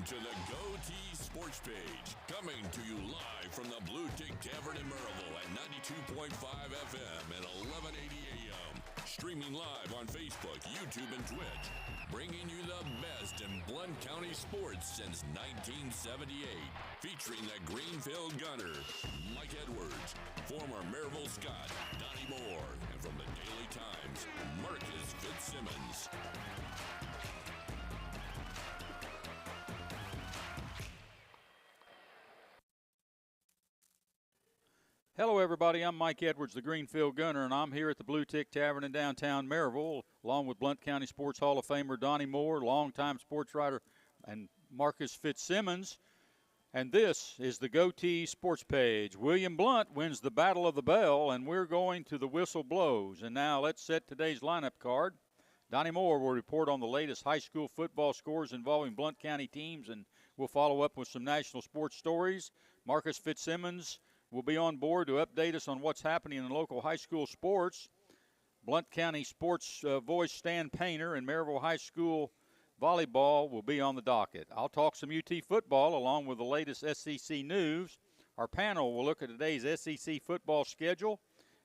to the GoTeez Sports Page, coming to you live from the Blue Tick Tavern in Maryville at 92.5 FM and 1180 AM. Streaming live on Facebook, YouTube, and Twitch. Bringing you the best in Blount County sports since 1978. Featuring the Greenfield Gunner, Mike Edwards, former Maryville Scott, Donnie Moore, and from the Daily Times, Marcus Fitzsimmons. Hello, everybody. I'm Mike Edwards, the Greenfield Gunner, and I'm here at the Blue Tick Tavern in downtown Maryville, along with Blount County Sports Hall of Famer Donnie Moore, longtime sports writer, and Marcus Fitzsimmons. And this is the GoTeez Sports Page. William Blount wins the Battle of the Bell, and we're going to the whistle blows. And now let's set today's lineup card. Donnie Moore will report on the latest high school football scores involving Blount County teams, and we'll follow up with some national sports stories. Marcus Fitzsimmons will be on board to update us on what's happening in local high school sports. Blount County sports voice Stan Painter and Maryville High School volleyball will be on the docket. I'll talk some UT football along with the latest SEC news. Our panel will look at today's SEC football schedule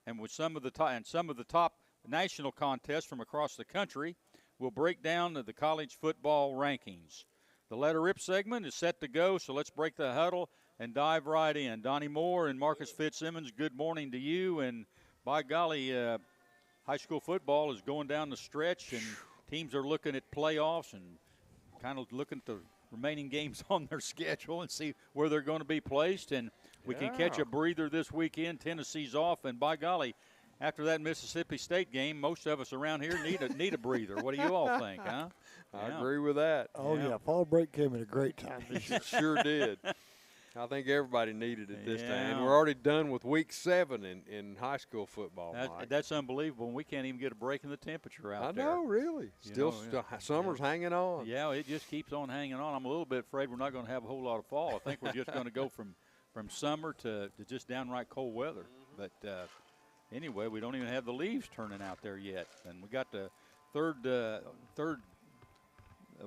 and with some of the top national contests from across the country. We'll break down the college football rankings. The Let Her Rip segment is set to go, so let's break the huddle and dive right in. Donnie Moore and Marcus Fitzsimmons, good morning to you. And by golly, high school football is going down the stretch, and teams are looking at playoffs and kind of looking at the remaining games on their schedule and see where they're going to be placed. And we can catch a breather this weekend. Tennessee's off, and by golly, after that Mississippi State game, most of us around here need a breather. What do you all think, huh? I agree with that. Oh, yeah. Fall break came at a great time. Sure did. I think everybody needed it this time. And we're already done with week 7 in high school football, Mike. That's unbelievable. We can't even get a break in the temperature out there. I know, really. Summer's hanging on. Yeah, it just keeps on hanging on. I'm a little bit afraid we're not going to have a whole lot of fall. I think we're just going to go from summer to just downright cold weather. But anyway, we don't even have the leaves turning out there yet. And we got the third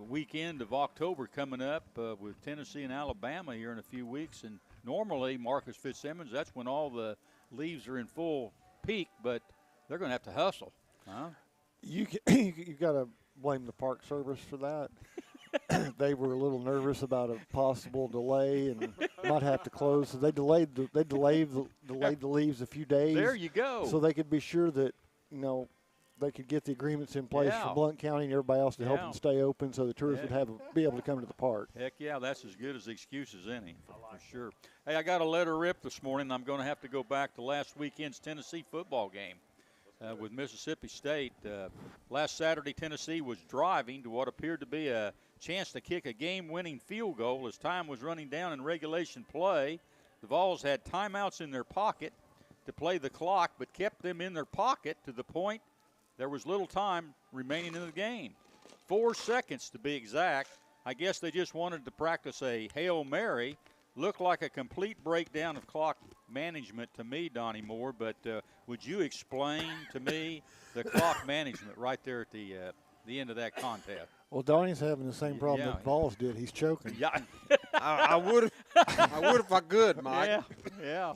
weekend of October coming up with Tennessee and Alabama here in a few weeks. And normally, Marcus Fitzsimmons, that's when all the leaves are in full peak, but they're going to have to hustle. Huh? You got to blame the Park Service for that. They were a little nervous about a possible delay and might have to close, so they delayed the leaves a few days. There you go. So they could be sure that they could get the agreements in place for Blount County and everybody else to help them stay open, so the tourists would be able to come to the park. Heck yeah, that's as good as the excuse as any, for sure. Hey, I got a letter rip this morning. I'm going to have to go back to last weekend's Tennessee football game with Mississippi State. Last Saturday, Tennessee was driving to what appeared to be a chance to kick a game-winning field goal as time was running down in regulation play. The Vols had timeouts in their pocket to play the clock, but kept them in their pocket to the point there was little time remaining in the game. 4 seconds to be exact. I guess they just wanted to practice a Hail Mary. Looked like a complete breakdown of clock management to me, Donnie Moore, but would you explain to me the clock management right there at the end of that contest? Well, Donnie's having the same problem that Vols did. He's choking. Yeah. I would if I could, Mike. Yeah.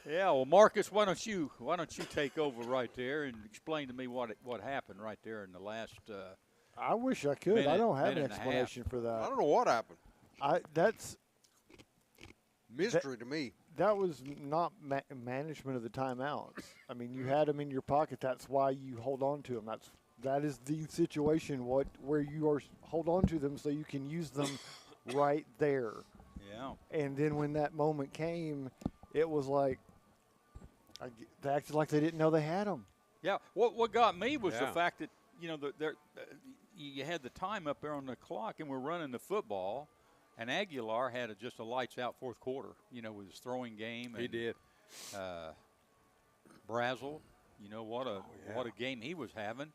Yeah, well, Marcus, why don't you take over right there and explain to me what happened right there in the last I wish I could. I don't have an explanation for that. I don't know what happened. That's mystery to me. That was not management of the timeouts. I mean, you had them in your pocket. That's why you hold on to them. That is the situation where you hold on to them so you can use them right there. Yeah. And then when that moment came, it was like they acted like they didn't know they had them. Yeah. What got me was the fact that you had the time up there on the clock, and we're running the football, and Aguilar had just a lights-out fourth quarter. With his throwing game. He did. Brazel, what a game he was having.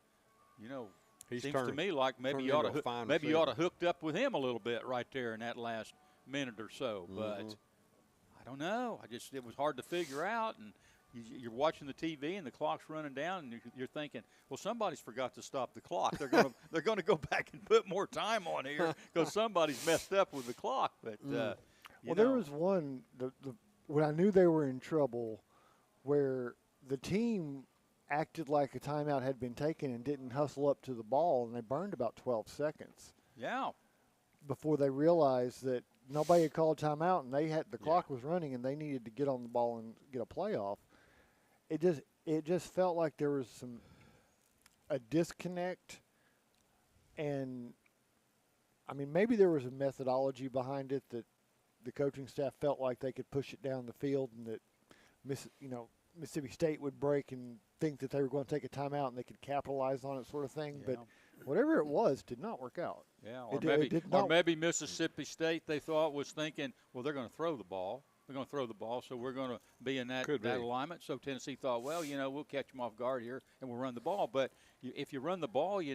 He's seems to me like maybe you ought to hooked up with him a little bit right there in that last minute or so. But I don't know. It was hard to figure out. And you're watching the TV and the clock's running down, and you're thinking, well, somebody's forgot to stop the clock. They're gonna go back and put more time on here because somebody's messed up with the clock. But there was one when I knew they were in trouble, where the team acted like a timeout had been taken and didn't hustle up to the ball, and they burned about 12 seconds. Yeah. Before they realized that nobody had called timeout, and the clock was running, and they needed to get on the ball and get a play off. It just felt like there was a disconnect, and I mean maybe there was a methodology behind it that the coaching staff felt like they could push it down the field, and that Mississippi State would break and think that they were going to take a timeout and they could capitalize on it, sort of thing. Yeah. But whatever it was, did not work out. Yeah, or maybe Mississippi State they thought was thinking, well, they're going to throw the ball. They're going to throw the ball, so we're going to be in that alignment. So Tennessee thought, well, we'll catch them off guard here and we'll run the ball. But if you run the ball, you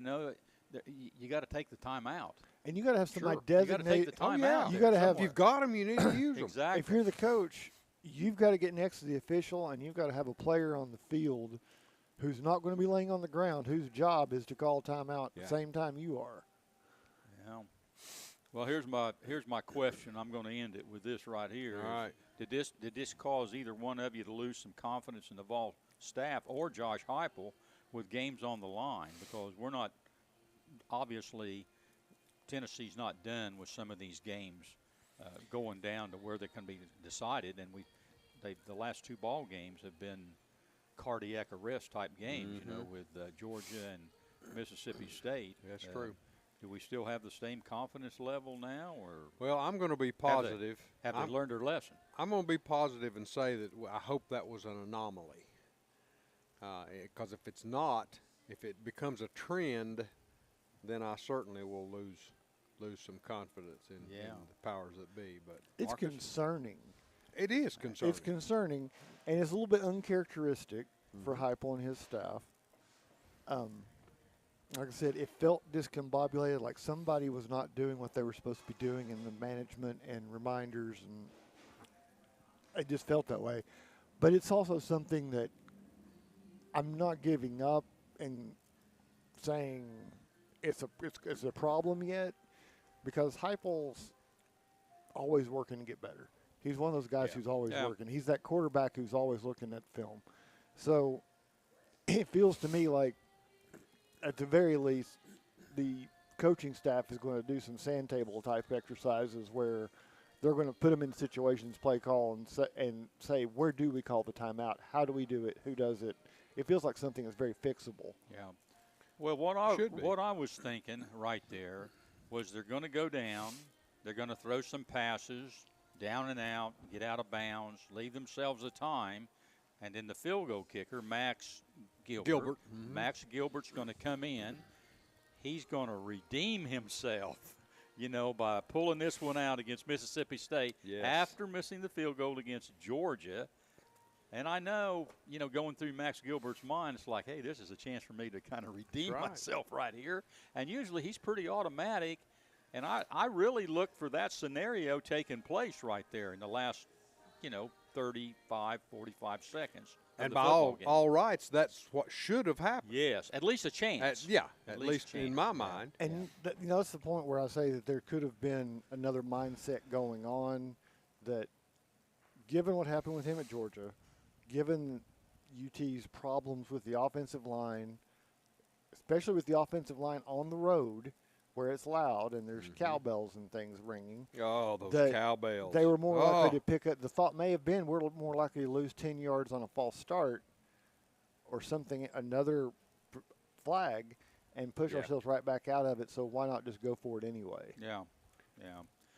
got to take the timeout. And you got to have somebody designated. You got to take the timeout. You got to have. If you've got them, you need to use them. Exactly. If you're the coach, you've got to get next to the official, and you've got to have a player on the field who's not going to be laying on the ground, whose job is to call timeout at the same time you are. Yeah. Well, here's my question. I'm going to end it with this right here. All right. Did this cause either one of you to lose some confidence in the Vol staff or Josh Heupel with games on the line? Because we're not obviously Tennessee's not done with some of these games going down to where they can be decided, and the last two ball games have been cardiac arrest type games, with Georgia and Mississippi State. That's true. Do we still have the same confidence level now, or? Well, I'm going to be positive. Have they learned their lesson? I'm going to be positive and say that I hope that was an anomaly. Because if it's not, if it becomes a trend, then I certainly will lose some confidence in the powers that be. But it's concerning. It is concerning. It's concerning, and it's a little bit uncharacteristic for Heupel and his staff. Like I said, it felt discombobulated, like somebody was not doing what they were supposed to be doing in the management and reminders, and it just felt that way. But it's also something that I'm not giving up and saying it's a problem yet, because Heupel's always working to get better. He's one of those guys who's always working. He's that quarterback who's always looking at film. So it feels to me like, at the very least, the coaching staff is going to do some sand table type exercises where they're going to put them in situations, play call, and say, where do we call the timeout? How do we do it? Who does it? It feels like something that's very fixable. Yeah. Well, what I was thinking right there was they're going to go down. They're going to throw some passes down and out, get out of bounds, leave themselves a time, and then the field goal kicker, Max Gilbert. Max Gilbert's going to come in. He's going to redeem himself, by pulling this one out against Mississippi State after missing the field goal against Georgia. And I know, going through Max Gilbert's mind, it's like, hey, this is a chance for me to kind of redeem myself right here. And usually he's pretty automatic. And I really look for that scenario taking place right there in the last, 35, 45 seconds. And by all rights, that's what should have happened. Yes, at least a chance. At least in my mind. And that's the point where I say that there could have been another mindset going on, that given what happened with him at Georgia, given UT's problems with the offensive line, especially with the offensive line on the road where it's loud and there's cowbells and things ringing. Oh, those cowbells. They were more likely to pick up. The thought may have been we're more likely to lose 10 yards on a false start or something, another flag, and push ourselves right back out of it, so why not just go for it anyway? Yeah.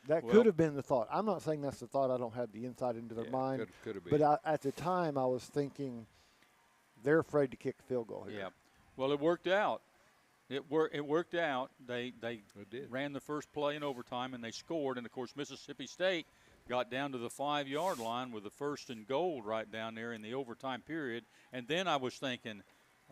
That could have been the thought. I'm not saying that's the thought. I don't have the insight into their mind. Could have been. But at the time, I was thinking they're afraid to kick the field goal here. Yeah. Well, it worked out. It worked out. They ran the first play in overtime, and they scored. And, of course, Mississippi State got down to the 5-yard line with the 1st and goal right down there in the overtime period. And then I was thinking,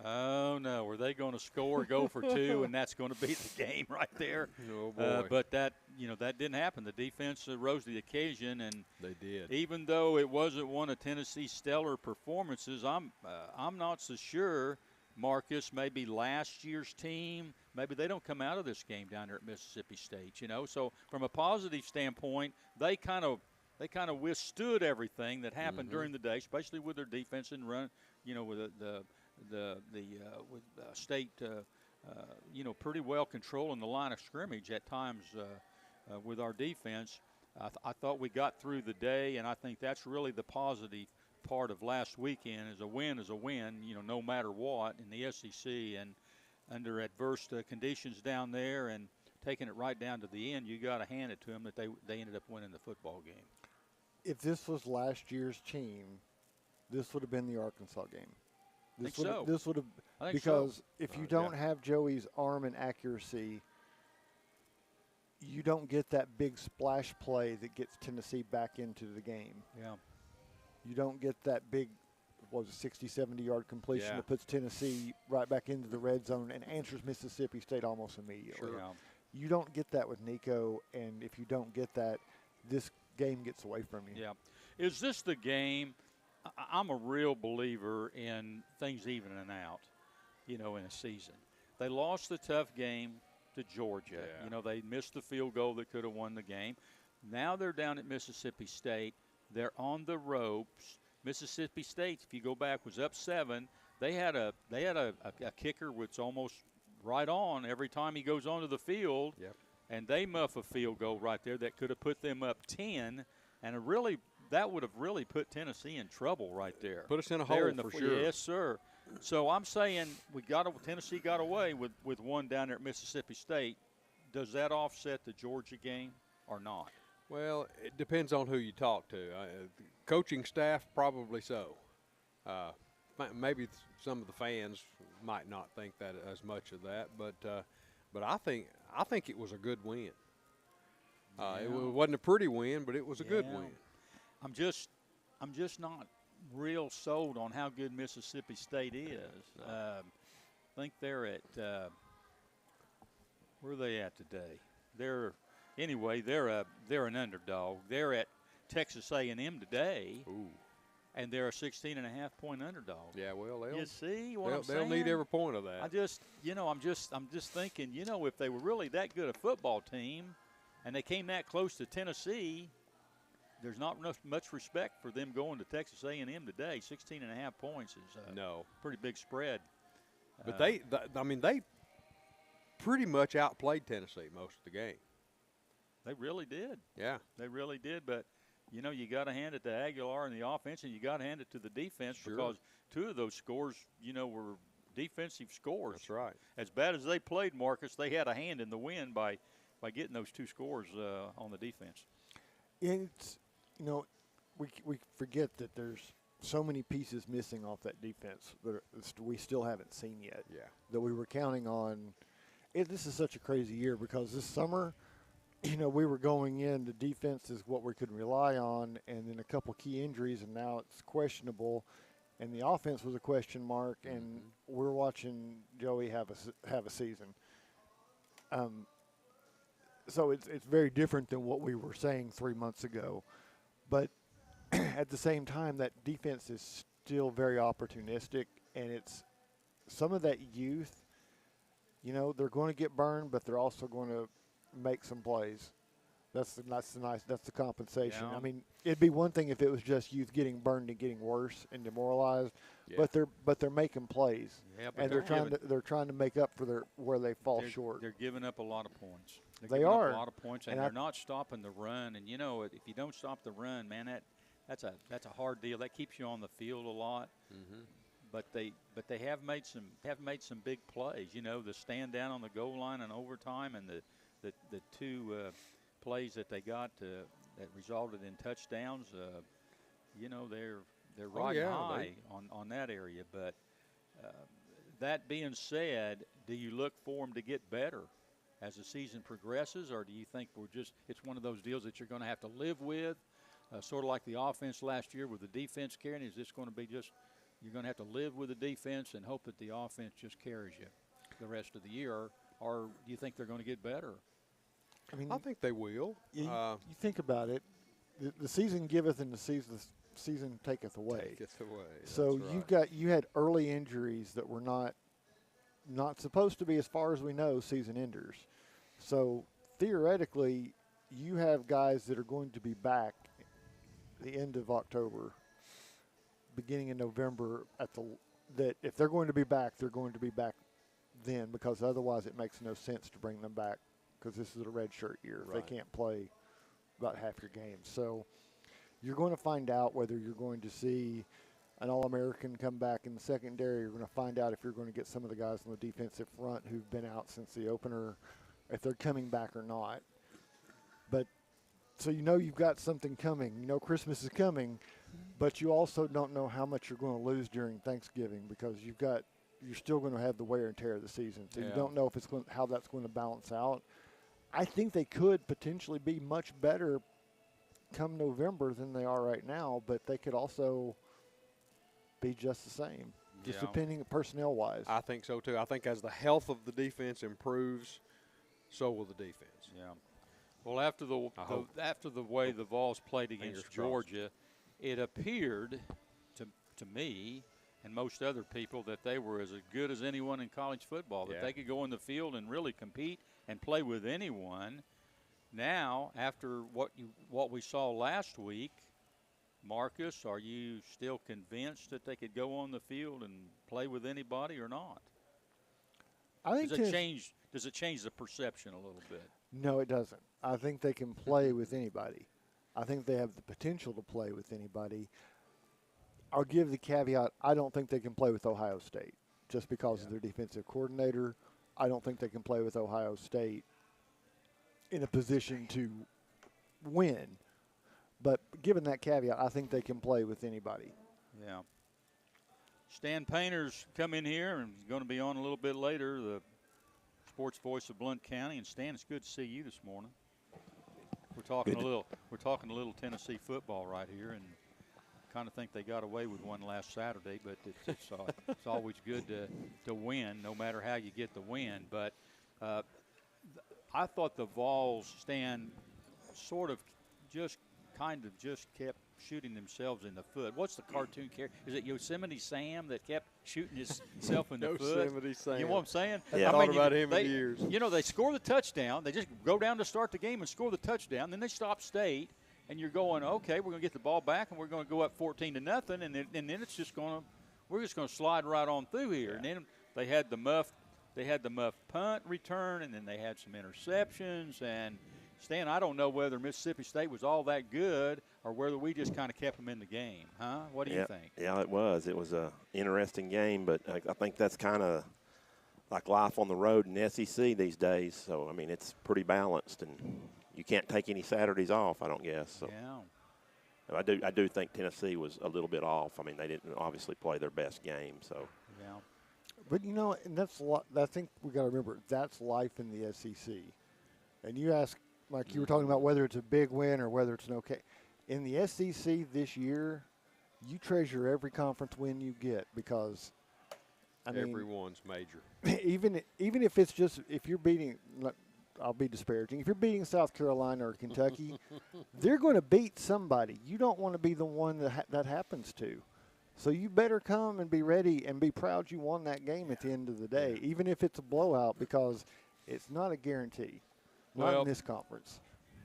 Oh, no. Were they going to score, go for two, and that's going to be the game right there? Oh, boy. But that didn't happen. The defense rose to the occasion, and They did. even though it wasn't one of Tennessee's stellar performances, I'm not so sure, Marcus, maybe last year's team, maybe they don't come out of this game down there at Mississippi State, So from a positive standpoint, they kind of withstood everything that happened during the day, especially with their defense and run, with with State, pretty well controlling the line of scrimmage at times with our defense. I thought we got through the day, and I think that's really the positive part of last weekend. Is a win, no matter what in the SEC, and under adverse conditions down there, and taking it right down to the end, you got to hand it to them that they ended up winning the football game. If this was last year's team, this would have been the Arkansas game. This would have, because if you don't have Joey's arm and accuracy, you don't get that big splash play that gets Tennessee back into the game. Yeah. You don't get that big, 60, 70-yard completion that puts Tennessee right back into the red zone and answers Mississippi State almost immediately. Sure. Yeah. You don't get that with Nico, and if you don't get that, this game gets away from you. Yeah. Is this the game? I'm a real believer in things evening out, in a season. They lost the tough game to Georgia. Yeah. They missed the field goal that could have won the game. Now they're down at Mississippi State. They're on the ropes. Mississippi State, if you go back, was up 7. They had a kicker that's almost right on every time he goes onto the field. Yep. And they muff a field goal right there that could have put them up 10, and that would have really put Tennessee in trouble right there. Put us in a hole for sure. Yes, sir. So I'm saying Tennessee got away with one down there at Mississippi State. Does that offset the Georgia game or not? Well, it depends on who you talk to. The coaching staff, probably so. Maybe some of the fans might not think that as much of that, but I think it was a good win. It wasn't a pretty win, but it was a good win. I'm just not real sold on how good Mississippi State is. I think they're at where are they at today? They're an underdog. They're at Texas A&M today. Ooh. And they're a 16.5-point underdog. Yeah, well, you see what I'm saying? They'll need every point of that. I'm just thinking, if they were really that good a football team, and they came that close to Tennessee, there's not much respect for them going to Texas A&M today. 16.5 points is a pretty big spread. But they pretty much outplayed Tennessee most of the game. They really did. Yeah, they really did. But you got to hand it to Aguilar in the offense, and you got to hand it to the defense because 2 of those scores, were defensive scores. That's right. As bad as they played, Marcus, they had a hand in the win by getting those 2 scores on the defense. It's we forget that there's so many pieces missing off that defense that we still haven't seen yet. Yeah. That we were counting on. This is such a crazy year because this summer, we were going in, the defense is what we could rely on, and then a couple key injuries, and now it's questionable, and the offense was a question mark, and we're watching Joey have a season. So it's very different than what we were saying 3 months ago, but at the same time, that defense is still very opportunistic, and it's some of that youth. They're going to get burned, but they're also going to make some plays. That's the compensation. Yeah. I mean, it'd be one thing if it was just youth getting burned and getting worse and demoralized, but they're making plays, and they're trying to make up for where they fall short. They're giving up a lot of points. They giving are up a lot of points, and they're not stopping the run. And if you don't stop the run, man, that's a hard deal. That keeps you on the field a lot. Mm-hmm. But they have made some big plays. The stand down on the goal line in overtime, and the 2 plays that they got that resulted in touchdowns. They're riding high on that area. But that being said, do you look for them to get better as the season progresses, or do you think it's one of those deals that you're going to have to live with, sort of like the offense last year with the defense carrying? Is this going to be just you're going to have to live with the defense and hope that the offense just carries you the rest of the year, or do you think they're going to get better? I mean, I think they will. You think about it. The season giveth and the season taketh away. So you had early injuries that were not supposed to be, as far as we know, season enders. So theoretically, you have guys that are going to be back the end of October, beginning in November. That if they're going to be back, they're going to be back then, because otherwise it makes no sense to bring them back, because this is a red shirt year. Right. They can't play about half your games. So you're going to find out whether you're going to see an All-American come back in the secondary. You're going to find out if you're going to get some of the guys on the defensive front who've been out since the opener, if they're coming back or not. But so you've got something coming. You know Christmas is coming, but you also don't know how much you're going to lose during Thanksgiving, because you're still going to have the wear and tear of the season. So you don't know if how that's going to balance out. I think they could potentially be much better come November than they are right now, but they could also be just the same, just depending personnel-wise. I think so, too. I think as the health of the defense improves, so will the defense. Yeah. Well, after the way the Vols played against Georgia, it appeared to me and most other people that they were as good as anyone in college football, that they could go in the field and really compete and play with anyone. Now, after what we saw last week, Marcus, are you still convinced that they could go on the field and play with anybody or not? I think does it change the perception a little bit? No, it doesn't. I think they can play with anybody. I think they have the potential to play with anybody. I'll give the caveat, I don't think they can play with Ohio State just because of their defensive coordinator. I don't think they can play with Ohio State in a position to win. But given that caveat, I think they can play with anybody. Yeah. Stan Painter's come in here and he's going to be on a little bit later, the sports voice of Blount County. And Stan, it's good to see you this morning. We're talking a little Tennessee football right here, and kind of think they got away with one last Saturday, but it's always good to win, no matter how you get the win. But I thought the Vols, Stan, sort of just kept shooting themselves in the foot. What's the cartoon character? Is it Yosemite Sam that kept shooting himself in the foot? Yosemite Sam. You know what I'm saying? Yeah. I thought about him in years. You know, they score the touchdown. They just go down to start the game and score the touchdown. Then they stop state, and you're going, okay, we're going to get the ball back, and we're going to go up 14-0, and then it's just we're just going to slide right on through here. Yeah. And then they had the muff punt return, and then they had some interceptions. And Stan, I don't know whether Mississippi State was all that good or whether we just kind of kept them in the game, huh? What do you think? Yeah, it was. It was a interesting game, but I think that's kind of like life on the road in the SEC these days. So, I mean, it's pretty balanced, and you can't take any Saturdays off, I don't guess. So. Yeah. I do think Tennessee was a little bit off. I mean, they didn't obviously play their best game. So. Yeah. But, you know, and I think we got to remember, that's life in the SEC. And you ask, like you were talking about, whether it's a big win or whether it's an okay. In the SEC this year, you treasure every conference win you get, because I mean, everyone's major. Even if it's just, if you're beating, I'll be disparaging, if you're beating South Carolina or Kentucky, they're going to beat somebody. You don't want to be the one that happens to. So you better come and be ready and be proud you won that game at the end of the day, even if it's a blowout, because it's not a guarantee. Not in this conference.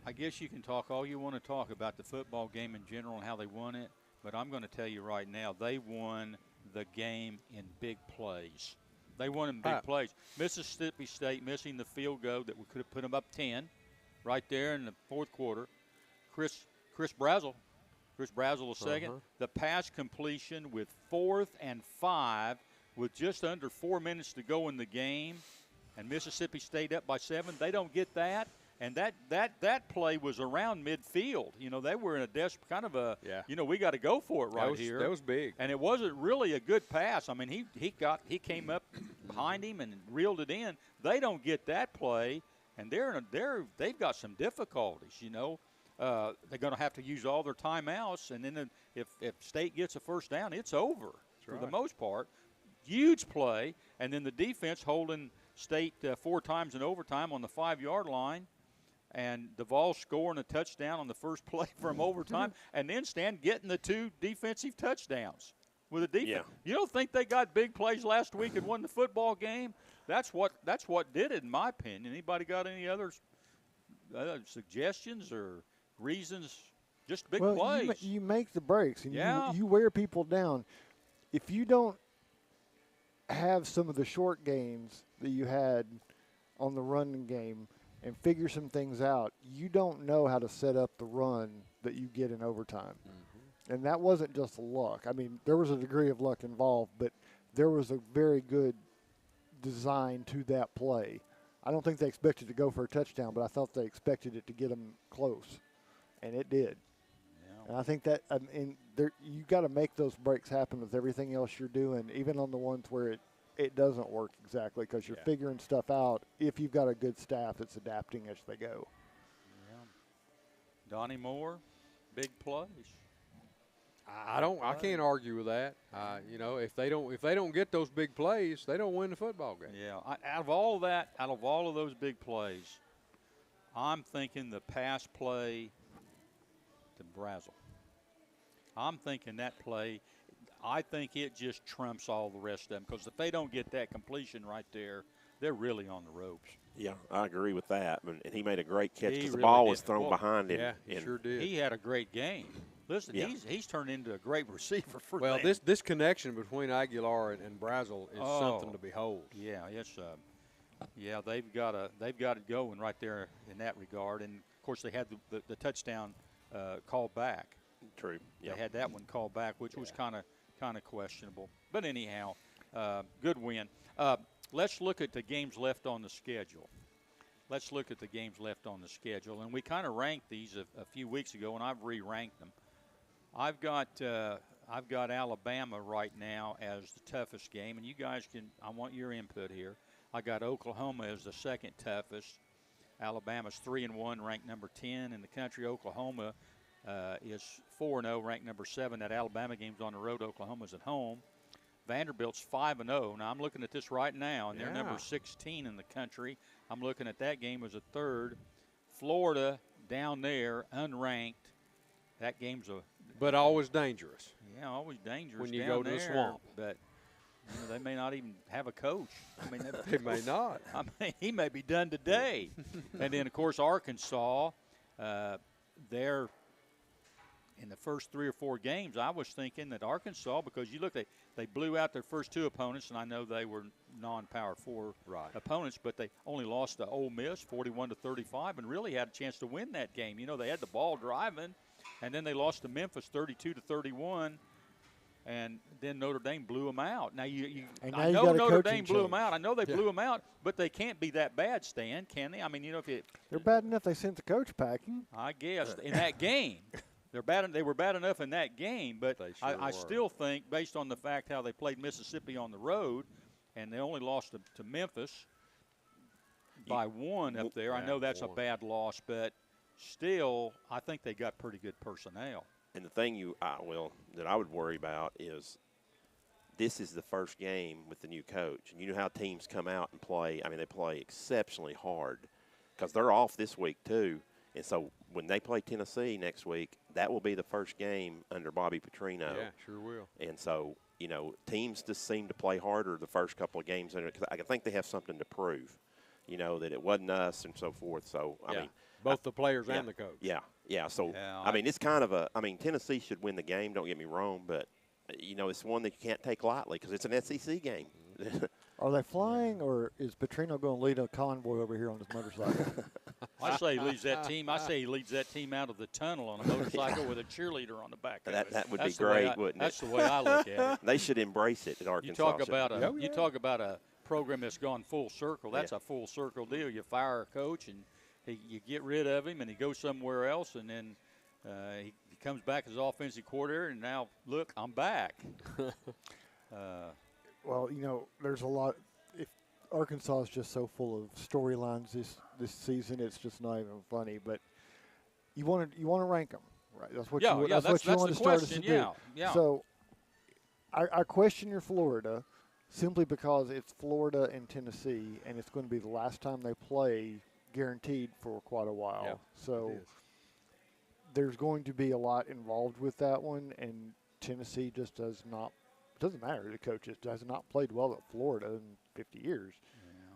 I guess you can talk all you want to talk about the football game in general and how they won it, but I'm going to tell you right now, they won the game in big plays. They won in big plays. Mississippi State missing the field goal that we could have put them up 10 right there in the fourth quarter. Chris Brazel the second. The pass completion with 4th and 5 with just under 4 minutes to go in the game. And Mississippi State up by 7. They don't get that. And that play was around midfield. You know, they were in a desperate kind of a, you know, we got to go for it here. That was big. And it wasn't really a good pass. I mean, he came up behind him and reeled it in. They don't get that play, and they've got some difficulties, you know. They're going to have to use all their timeouts, and then if State gets a first down, it's over. for the most part. Huge play, and then the defense holding State 4 times in overtime on the 5-yard line, and Duvall scoring a touchdown on the first play from overtime, and then Stan getting the 2 defensive touchdowns with a defense. Yeah. You don't think they got big plays last week and won the football game? That's what did it, in my opinion. Anybody got any other suggestions or reasons? Just big plays. You make the breaks, and Yeah. you wear people down. If you don't have some of the short gains that you had on the running game and figure some things out, you don't know how to set up the run that you get in overtime. Mm-hmm. And that wasn't just luck. I mean, there was a degree of luck involved, but there was a very good design to that play. I don't think they expected to go for a touchdown, but I thought they expected it to get them close, and it did. Yeah. And I think that you got to make those breaks happen with everything else you're doing, even on the ones where it doesn't work exactly, because you're figuring stuff out. If you've got a good staff that's adapting as they go. Yeah. Donnie Moore, big plays. I can't argue with that. You know, if they don't get those big plays, they don't win the football game. Yeah. Out of all of those big plays, I'm thinking the pass play to Brazel. I'm thinking that play. I think it just trumps all the rest of them, because if they don't get that completion right there, they're really on the ropes. Yeah, I agree with that. And he made a great catch because the really ball did. was thrown behind him. Yeah, he sure did. He had a great game. Listen, he's turned into a great receiver for them. Well, this connection between Aguilar and Brazel is something to behold. Yeah, it's they've got it going right there in that regard. And of course they had the touchdown called back. True. They had that one called back, which was kind of questionable. But anyhow, good win. Let's look at the games left on the schedule. And we kind of ranked these a few weeks ago, and I've re-ranked them. I've got Alabama right now as the toughest game, and you guys I want your input here. I got Oklahoma as the second toughest. Alabama's 3-1, ranked number 10 in the country. Oklahoma is 4-0, ranked number 7. That Alabama game's on the road. Oklahoma's at home. Vanderbilt's 5-0. Now I'm looking at this right now, and they're number 16 in the country. I'm looking at that game as a third. Florida down there, unranked. That game's but always dangerous. Yeah, always dangerous when you down go to there, the swamp. But they may not even have a coach. I mean, they may not. I mean, he may be done today. And then of course Arkansas, they're in the first 3 or 4 games. I was thinking that Arkansas, because you look, they blew out their first 2 opponents, and I know they were non-Power 4 opponents, but they only lost to Ole Miss 41-35, and really had a chance to win that game. You know, they had the ball driving, and then they lost to Memphis 32-31, and then Notre Dame blew them out. Now I know Notre Dame blew them out. I know they blew them out, but they can't be that bad, Stan, can they? I mean, you know, they're bad enough they sent the coach packing. I guess in that game. They were bad enough in that game, but I still think, based on the fact how they played Mississippi on the road, and they only lost to Memphis by 1 up there. I know that's a bad loss, but still, I think they got pretty good personnel. And the thing that I would worry about is this is the first game with the new coach. And you know how teams come out and play. I mean, they play exceptionally hard because they're off this week too. And so when they play Tennessee next week, that will be the first game under Bobby Petrino. Yeah, sure will. And so, you know, teams just seem to play harder the first couple of games because I think they have something to prove, you know, that it wasn't us and so forth. So, I mean. Both the players and the coach. Yeah. So, I mean, it's kind of Tennessee should win the game, don't get me wrong, but, you know, it's one that you can't take lightly because it's an SEC game. Are they flying, or is Petrino going to lead a convoy over here on his motorcycle? I say he leads that team. Out of the tunnel on a motorcycle with a cheerleader on the back. That would be great, wouldn't it? That's the way I look at it. They should embrace it at Arkansas. You talk about a program that's gone full circle. That's a full circle deal. You fire a coach and you get rid of him, and he goes somewhere else, and then he comes back as offensive coordinator, and now look, I'm back. Well, you know, there's a lot. If Arkansas is just so full of storylines this season, it's just not even funny. But you want to rank them, right? That's what you want to start us to do. Yeah. So I question your Florida simply because it's Florida and Tennessee, and it's going to be the last time they play guaranteed for quite a while. Yeah, so it is. there's going to be a lot involved with that one, and Tennessee just does not. It doesn't matter. The coach just has not played well at Florida in 50 years. Yeah.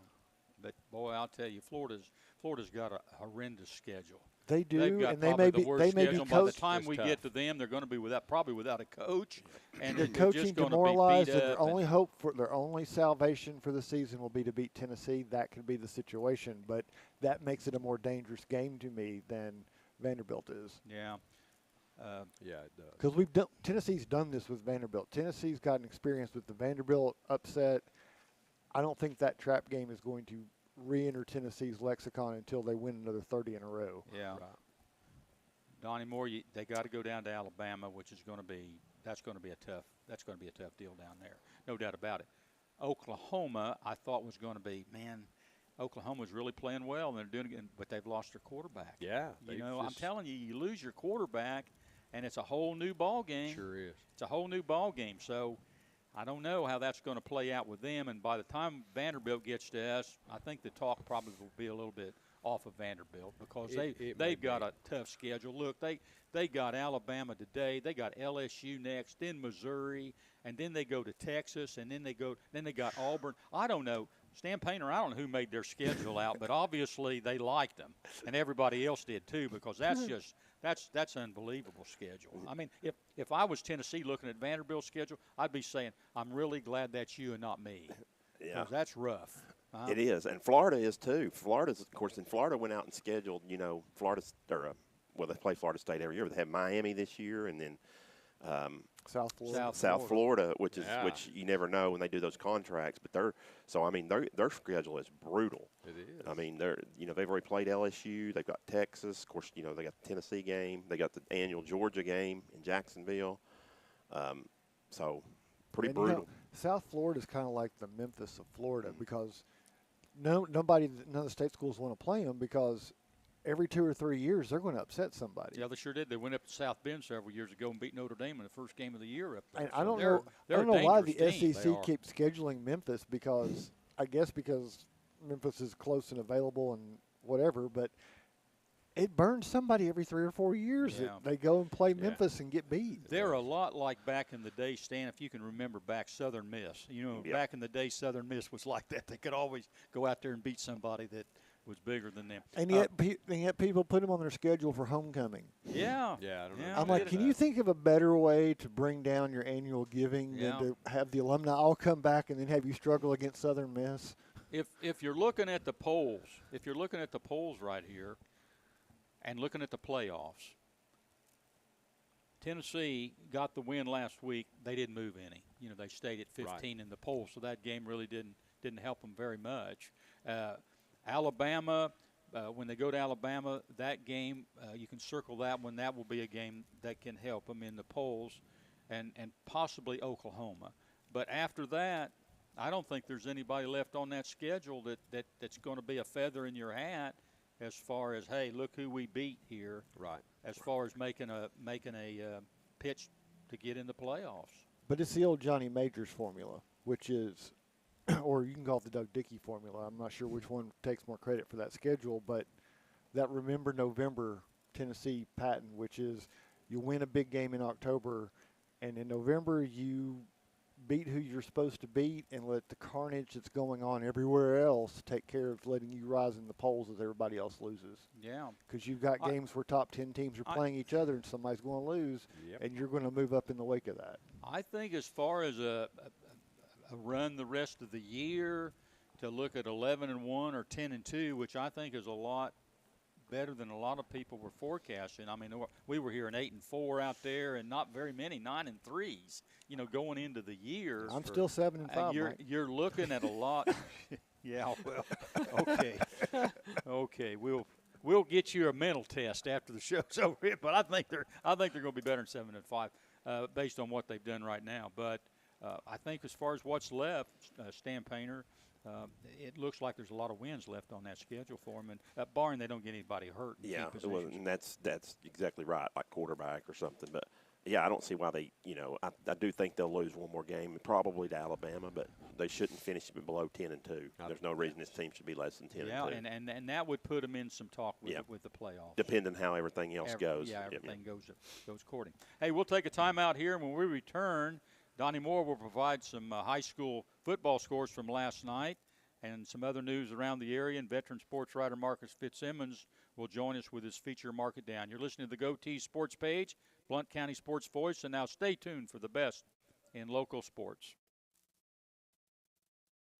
But boy, I'll tell you, Florida's got a horrendous schedule. They do, They've got and they probably may the be. worst They may be schedule. By the coached. time It's we tough. get to them, they're going to be probably without a coach, and They're they're coaching just going to be demoralized, beat and up. their only salvation for the season will be to beat Tennessee. That could be the situation, but that makes it a more dangerous game to me than Vanderbilt is. Yeah. Yeah, it does. Because Tennessee's done this with Vanderbilt. Tennessee's got an experience with the Vanderbilt upset. I don't think that trap game is going to re-enter Tennessee's lexicon until they win another 30 in a row. Yeah. Right. Donnie Moore, they got to go down to Alabama, which is going to be a tough deal down there, no doubt about it. Oklahoma, I thought was going to be, man, Oklahoma's really playing well, and they're doing it, but they've lost their quarterback. Yeah. I'm telling you, you lose your quarterback, and it's a whole new ball game. Sure is. It's a whole new ball game. So I don't know how that's going to play out with them. And by the time Vanderbilt gets to us, I think the talk probably will be a little bit off of Vanderbilt because they've got a tough schedule. Look, they got Alabama today. They got LSU next, then Missouri, and then they go to Texas, and then they got Auburn. I don't know. Stan Painter, I don't know who made their schedule out, but obviously they liked them, and everybody else did too, because that's unbelievable schedule. I mean, if I was Tennessee looking at Vanderbilt's schedule, I'd be saying, I'm really glad that's you and not me. Yeah. 'Cause that's rough. It is, and Florida is too. Florida's, of course, Florida went out and scheduled, they play Florida State every year. They have Miami this year, and then South Florida. South Florida, which you never know when they do those contracts. But their schedule is brutal. It is. I mean, they've already played LSU. They've got Texas. Of course, they got the Tennessee game. They got the annual Georgia game in Jacksonville. So pretty brutal. South Florida is kind of like the Memphis of Florida because none of the state schools want to play them because every 2 or 3 years they're going to upset somebody. Yeah, they sure did. They went up to South Bend several years ago and beat Notre Dame in the first game of the year up there. And So I don't they're know a why the dangerous team. SEC keeps scheduling Memphis because because Memphis is close and available and whatever, but it burns somebody every 3 or 4 years. Yeah. They go and play Memphis and get beat. They're a lot like back in the day, Stan, if you can remember back Southern Miss. Back in the day, Southern Miss was like that. They could always go out there and beat somebody that was bigger than them. And yet people put them on their schedule for homecoming. Yeah. Yeah, I don't know. Yeah, I'm like, can you think of a better way to bring down your annual giving than to have the alumni all come back and then have you struggle against Southern Miss? If you're looking at the polls, right here and looking at the playoffs, Tennessee got the win last week. They didn't move any. They stayed at 15 in the polls, so that game really didn't help them very much. Alabama, when they go to Alabama, that game, you can circle that one. That will be a game that can help them in the polls, and possibly Oklahoma. But after that, I don't think there's anybody left on that schedule that's going to be a feather in your hat as far as, hey, look who we beat here. Right. As far as making a pitch to get in the playoffs. But it's the old Johnny Majors formula, which is, or you can call it the Doug Dickey formula. I'm not sure which one takes more credit for that schedule, but that Remember November Tennessee patent, which is you win a big game in October, and in November you beat who you're supposed to beat and let the carnage that's going on everywhere else take care of letting you rise in the polls as everybody else loses. Yeah. Because you've got games where top 10 teams are playing each other and somebody's going to lose, and you're going to move up in the wake of that. I think as far as a run the rest of the year to look at 11-1 or 10-2, which I think is a lot better than a lot of people were forecasting. I mean, we were hearing 8-4 out there, and not very many 9-3s. Going into the year. I'm still 7-5. You're looking at a lot. Yeah. Well. Okay. Okay. We'll get you a mental test after the show's over. But I think they're going to be better than 7-5 based on what they've done right now. But I think as far as what's left, Stan Painter. It looks like there's a lot of wins left on that schedule for them, and barring they don't get anybody hurt. And that's exactly right, like quarterback or something. But yeah, I don't see why they, I do think they'll lose one more game, probably to Alabama, but they shouldn't finish below 10-2. There's no reason this team should be less than 10-2. Yeah, and that would put them in some talk with the playoffs. Depending how everything else goes. Yeah, everything goes according. Hey, we'll take a timeout here, and when we return, Donnie Moore will provide some high school football scores from last night and some other news around the area, and veteran sports writer Marcus Fitzsimmons will join us with his feature Market Down. You're listening to the GoTeez Sports Page, Blount County Sports Voice, and now stay tuned for the best in local sports.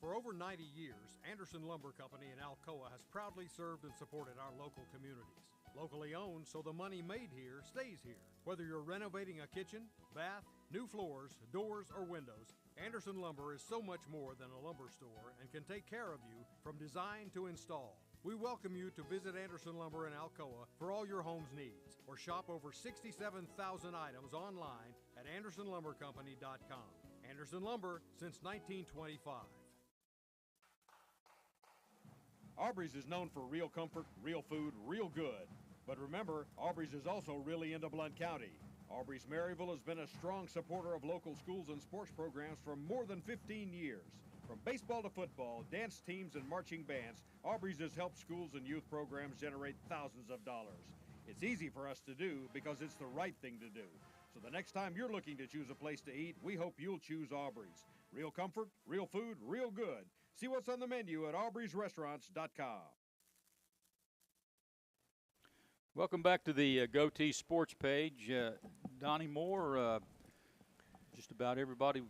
For over 90 years, Anderson Lumber Company in Alcoa has proudly served and supported our local communities. Locally owned, so the money made here stays here. Whether you're renovating a kitchen, bath, new floors, doors, or windows, Anderson Lumber is so much more than a lumber store and can take care of you from design to install. We welcome you to visit Anderson Lumber in Alcoa for all your home's needs, or shop over 67,000 items online at AndersonLumberCompany.com. Anderson Lumber since 1925. Aubrey's is known for real comfort, real food, real good. But remember, Aubrey's is also really into Blount County. Aubrey's Maryville has been a strong supporter of local schools and sports programs for more than 15 years. From baseball to football, dance teams, and marching bands, Aubrey's has helped schools and youth programs generate thousands of dollars. It's easy for us to do because it's the right thing to do. So the next time you're looking to choose a place to eat, we hope you'll choose Aubrey's. Real comfort, real food, real good. See what's on the menu at aubreysrestaurants.com. Welcome back to the GoTeez Sports Page. Donnie Moore, just about everybody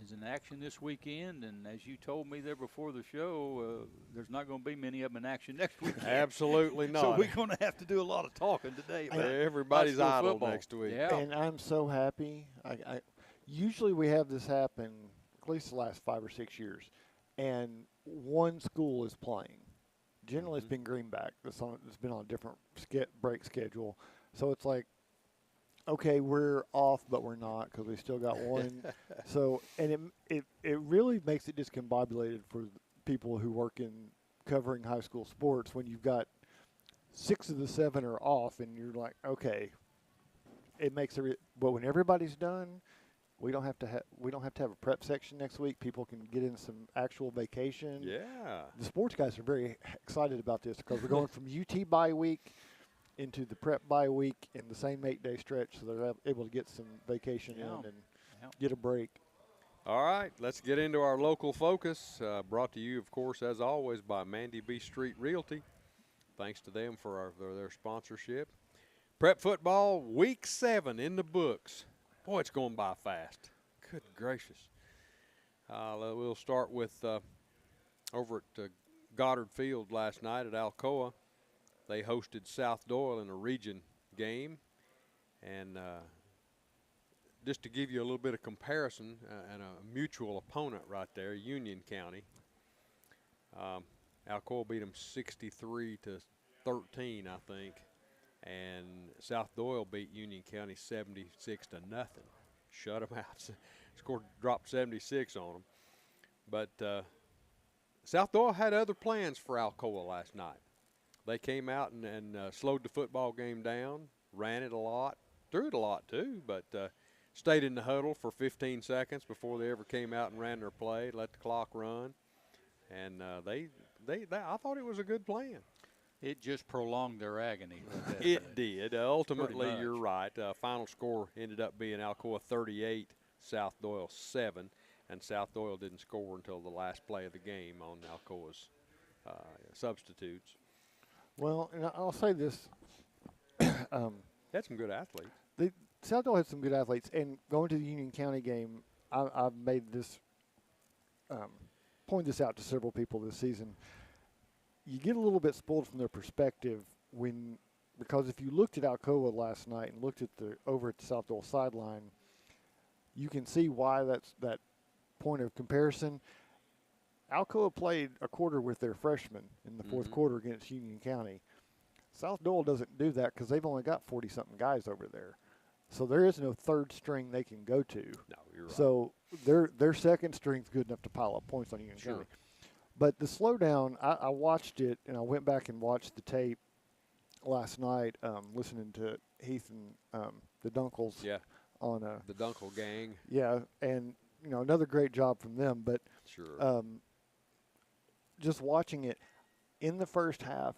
is in action this weekend, and as you told me there before the show, there's not going to be many of them in action next weekend. Absolutely not. So we're going to have to do a lot of talking today about everybody's idle football next week. Yeah. And I'm so happy. I usually we have this happen at least the last 5 or 6 years, and one school is playing. Generally, it's been Greenback. It's been on a different break schedule. So it's like, okay, we're off, but we're not because we still got one. So, and it really makes it discombobulated for people who work in covering high school sports when you've got 6 of the 7 are off, and you're like, okay, it makes but when everybody's done, we don't have to have a prep section next week. People can get in some actual vacation. Yeah. The sports guys are very excited about this because we're going from UT bye week into the prep bye week in the same 8-day stretch, so they're able to get some vacation in and get a break. All right, let's get into our local focus, brought to you, of course, as always, by Mandy B. Street Realty. Thanks to them for their sponsorship. Prep football, week 7 in the books. Boy, it's going by fast. Good gracious. We'll start with over at Goddard Field last night at Alcoa. They hosted South Doyle in a region game. And just to give you a little bit of comparison, and a mutual opponent right there, Union County. Alcoa beat them 63-13, I think. And South Doyle beat Union County 76-0. Shut them out. Dropped 76 on them. But South Doyle had other plans for Alcoa last night. They came out and slowed the football game down, ran it a lot, threw it a lot too, but stayed in the huddle for 15 seconds before they ever came out and ran their play, let the clock run. And I thought it was a good plan. It just prolonged their agony. It did. Ultimately, you're right. Final score ended up being Alcoa 38, South Doyle 7, and South Doyle didn't score until the last play of the game on Alcoa's substitutes. Well, and I'll say this. Had some good athletes. South Doyle had some good athletes, and going to the Union County game, I've made this point this out to several people this season. You get a little bit spoiled from their perspective because if you looked at Alcoa last night and looked at over at the South Doyle sideline, you can see why that's that point of comparison. Alcoa played a quarter with their freshmen in the fourth quarter against Union County. South Doyle doesn't do that because they've only got 40-something guys over there. So there is no third string they can go to. No, you're right. So their second string's good enough to pile up points on Union County. But the slowdown, I watched it, and I went back and watched the tape last night, listening to Heath and the Dunkles on a The Dunkel gang. yeah, and another great job from them. But Sure. just watching it in the first half,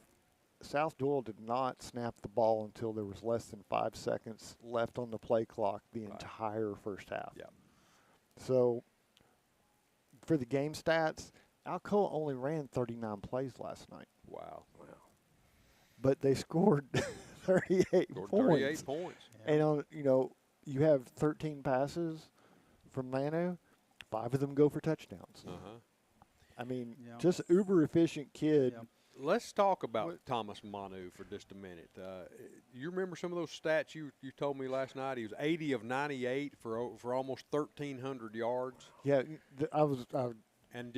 South Doyle did not snap the ball until there was less than 5 seconds left on the play clock the entire first half. Yeah. So for the game stats, Alcoa only ran 39 plays last night, Wow. but they scored 38 Scored points. 38 points. And you have 13 passes from Manu, 5 of them go for touchdowns. Uh-huh. I mean, Yeah. just uber efficient kid. Yeah. Let's talk about Thomas Manu for just a minute. You remember some of those stats you told me last night? He was 80 of 98 for almost 1,300 yards, Yeah, I was and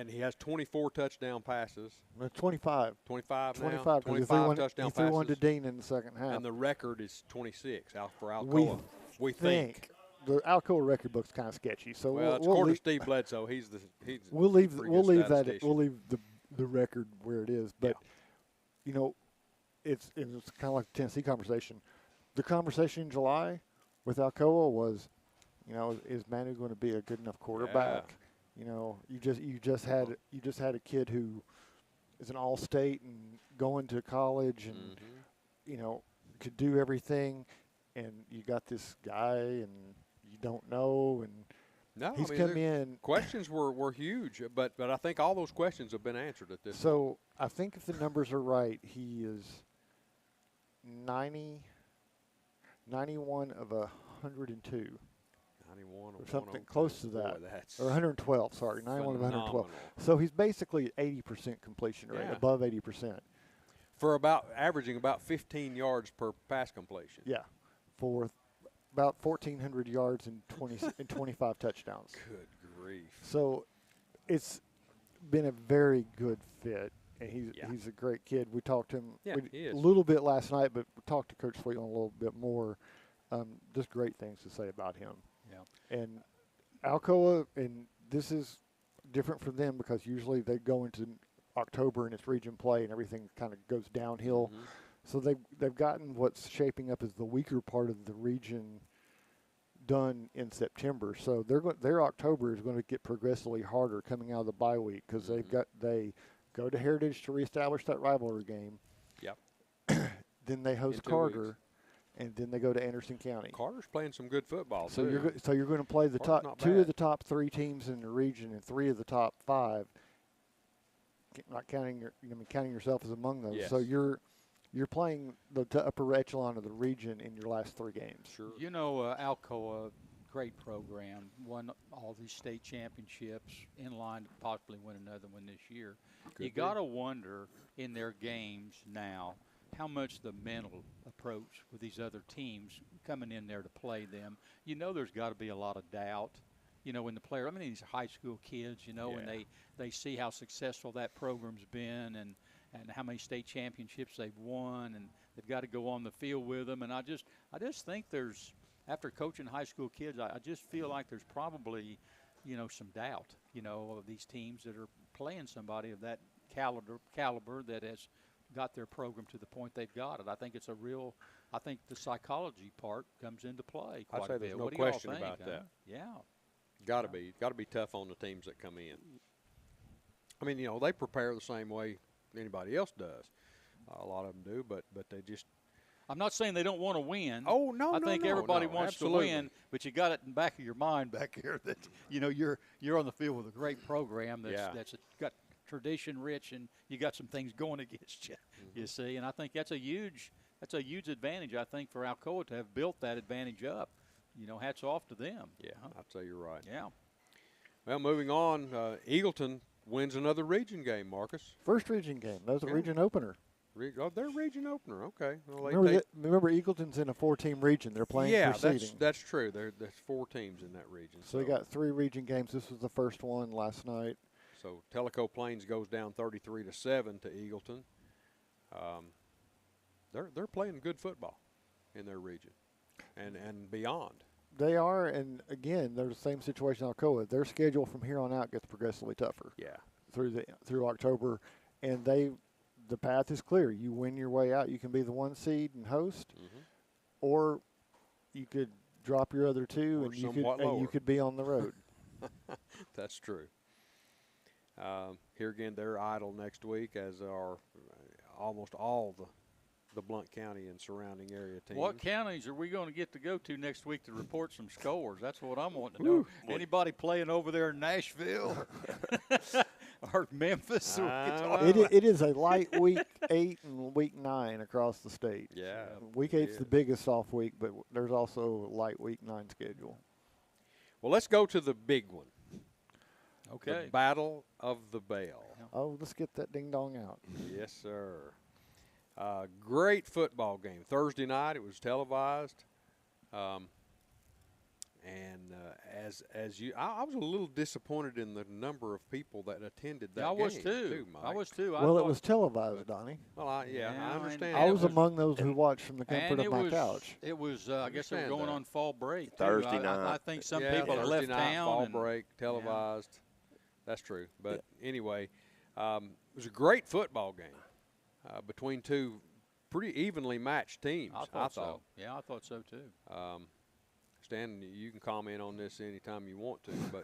he has 24 touchdown passes. 25. 25 now. 25 because 25 touchdown he threw one to passes, Dean in the second half. and the record is 26 out for Alcoa. We think. The Alcoa record book's kind of sketchy, so Well, it's we'll according leave, to Steve Bledsoe. He's we'll leave a pretty we'll good leave that statistician. we'll leave the record where it is. But it's kind of like the Tennessee conversation. The conversation in July with Alcoa was, is Manu going to be a good enough quarterback? You just had a kid who is an all-state and going to college and could do everything, and you got this guy and you don't know, and No, he's I mean, come in. questions were huge, but I think all those questions have been answered at this. So I think if the numbers are right, he is 91 of 102. 91 Or something close to that. Or 112, sorry, 91 of 112. phenomenal. So he's basically 80% completion rate, Yeah. above 80%. For averaging about 15 yards per pass completion. Yeah, for about 1,400 yards and 25 touchdowns. Good grief. So it's been a very good fit, and Yeah. he's a great kid. We talked to him he is. a little bit last night, but we talked to Coach Sweet a little bit more. Just great things to say about him. Yeah. And Alcoa, and this is different for them because usually they go into October and it's region play and everything kind of goes downhill. Mm-hmm. So they've gotten what's shaping up as the weaker part of the region done in September. So their October is going to get progressively harder coming out of the bye week because they go to Heritage to reestablish that rivalry game. Yep. Then they host In 2 Carter, weeks. and then they go to Anderson County. Carter's playing some good football So too. you're going to play the Carter's top not 2 bad. of the top 3 teams in the region and 3 of the top 5. Not counting counting yourself as among those. Yes. So you're playing the upper echelon of the region in your last 3 games. Sure. Alcoa, great program, won all these state championships, in line to possibly win another one this year. Could You be. got to wonder in their games now how much the mental approach with these other teams coming in there to play them. There's got to be a lot of doubt. When the player, these are high school kids, and they see how successful that program's been and how many state championships they've won, and they've got to go on the field with them. And I just think there's, after coaching high school kids, I just feel like there's probably, some doubt, of these teams that are playing somebody of that caliber that has got their program to the point they've got it. I think I think the psychology part comes into play quite I'd say a bit. there's no What do y'all question think, about huh? that. Yeah. Got to be tough on the teams that come in. They prepare the same way anybody else does. A lot of them do, but they just. I'm not saying they don't want to win. Oh no, I think everybody wants absolutely. to win, but you got it in the back of your mind back here that you're on the field with a great program that's got tradition rich, and you got some things going against you. Mm-hmm. You see, and I think that's a huge advantage. I think for Alcoa to have built that advantage up. Hats off to them. Yeah, I'd say you're right. Yeah. Well, moving on, Eagleton wins another region game, Marcus. First region game. That was a Yeah. region opener. Their region opener. Okay. Well, Remember Eagleton's in a 4-team region. They're playing for seeding. that's true. There's 4 teams in that region. So they got 3 region games. This was the first one last night. So Tellico Plains goes down 33-7 to Eagleton. They're playing good football in their region and beyond. They are, and again, they're the same situation in Alcoa. Their schedule from here on out gets progressively tougher. Yeah. Through October, and the path is clear. You win your way out. You can be the 1 seed and host, or you could drop your other two, Or and somewhat you lower. could be on the road. That's true. Here again, they're idle next week, as are almost all the Blount County and surrounding area teams. What counties are we going to go to next week to report some scores? That's what I'm wanting to know. Anybody playing over there in Nashville or Memphis? It is a light week 8 and week 9 across the state. Yeah. Week 8's the biggest off week, but there's also a light week 9 schedule. Well, let's go to the big one. Okay. The Battle of the Bell. Oh, let's get that ding dong out. Yes, sir. Great football game. Thursday night, it was televised. I was a little disappointed in the number of people that attended that game. I was too. Mike. I was too. Well, it was televised, Donnie. Well, I understand. I was among those who watched from the comfort of my couch. It was, I guess, it was going on fall break. Too. Thursday night. I think some people had Thursday left night, town. fall break, televised. That's true. But anyway, it was a great football game between two pretty evenly matched teams. I thought so. Yeah, I thought so too. Stan, you can comment on this anytime you want to, but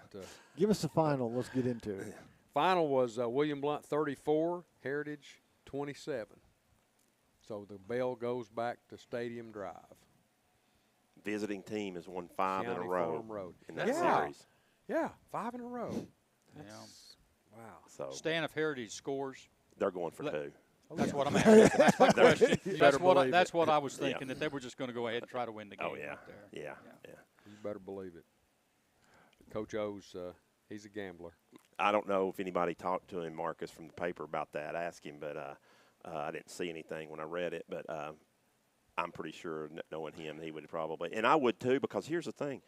give us the final. Let's get into it. Final was William Blount 34, Heritage 27. So the bell goes back to Stadium Drive. Visiting team has won 5 in a County row Farm Road. in that Yeah. series. Yeah, 5 in a row. Yeah. Wow. So Stan, if Heritage scores, they're going for 2. that's what I'm asking. That's my question. believe That's it. what I was thinking, that they were just going to go ahead and try to win the game Oh, yeah. right there. Yeah. You better believe it. Coach O's, he's a gambler. I don't know if anybody talked to him, Marcus, from the paper about that. Ask him, but I didn't see anything when I read it. But I'm pretty sure, knowing him, he would probably – and I would too, because here's the thing.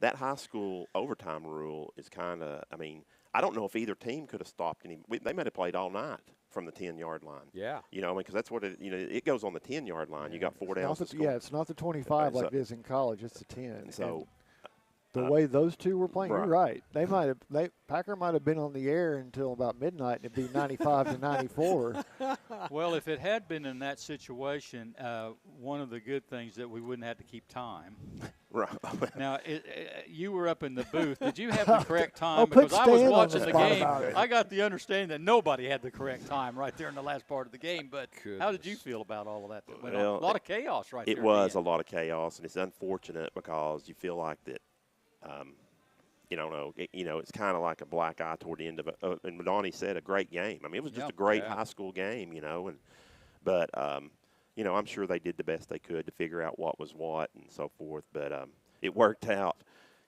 That high school overtime rule is kind of – I mean, I don't know if either team could have stopped any – they might have played all night from the 10-yard line. Yeah. You know, I mean, because that's what it – you know, it goes on the 10-yard line. You got 4 downs to score. Yeah, it's not the 25 like it is in college. It's the 10. And so – the way those two were playing, right. you're right. Packer might have been on the air until about midnight, and it'd be 95 to 94. Well, if it had been in that situation, one of the good things that we wouldn't have to keep time. Right. Now, you were up in the booth. Did you have the correct time? put Because I was Stan on watching the the spot game. about it. I got the understanding that nobody had the correct time right there in the last part of the game. But how did you feel about all of that? Went on? A lot of chaos right there. It was a lot of chaos, and it's unfortunate because you feel like that. You don't know. It's kind of like a black eye toward the end of it. And Donnie said a great game. I mean, it was just a great high school game, But I'm sure they did the best they could to figure out what was what and so forth. But it worked out.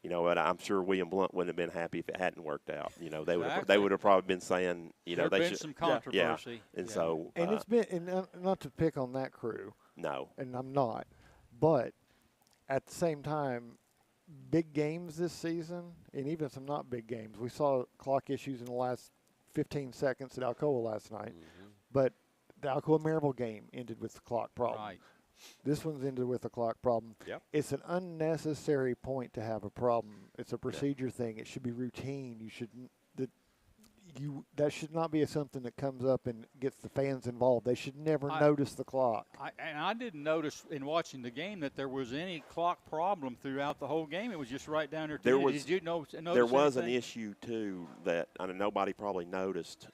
And I'm sure William Blount wouldn't have been happy if it hadn't worked out. They would have probably been saying, There's they been should. some controversy. Yeah. And so. And it's been, and not to pick on that crew. No. And I'm not. But at the same time, big games this season, and even some not big games. We saw clock issues in the last 15 seconds at Alcoa last night. Mm-hmm. But the Alcoa Maryville game ended with the clock problem. Right. This one's ended with a clock problem. Yep. It's an unnecessary point to have a problem. It's a procedure thing. It should be routine. That should not be something that comes up and gets the fans involved. They should never notice the clock. I didn't notice in watching the game that there was any clock problem throughout the whole game. It was just right down there. Did you notice there was anything? an issue, too, that nobody probably noticed.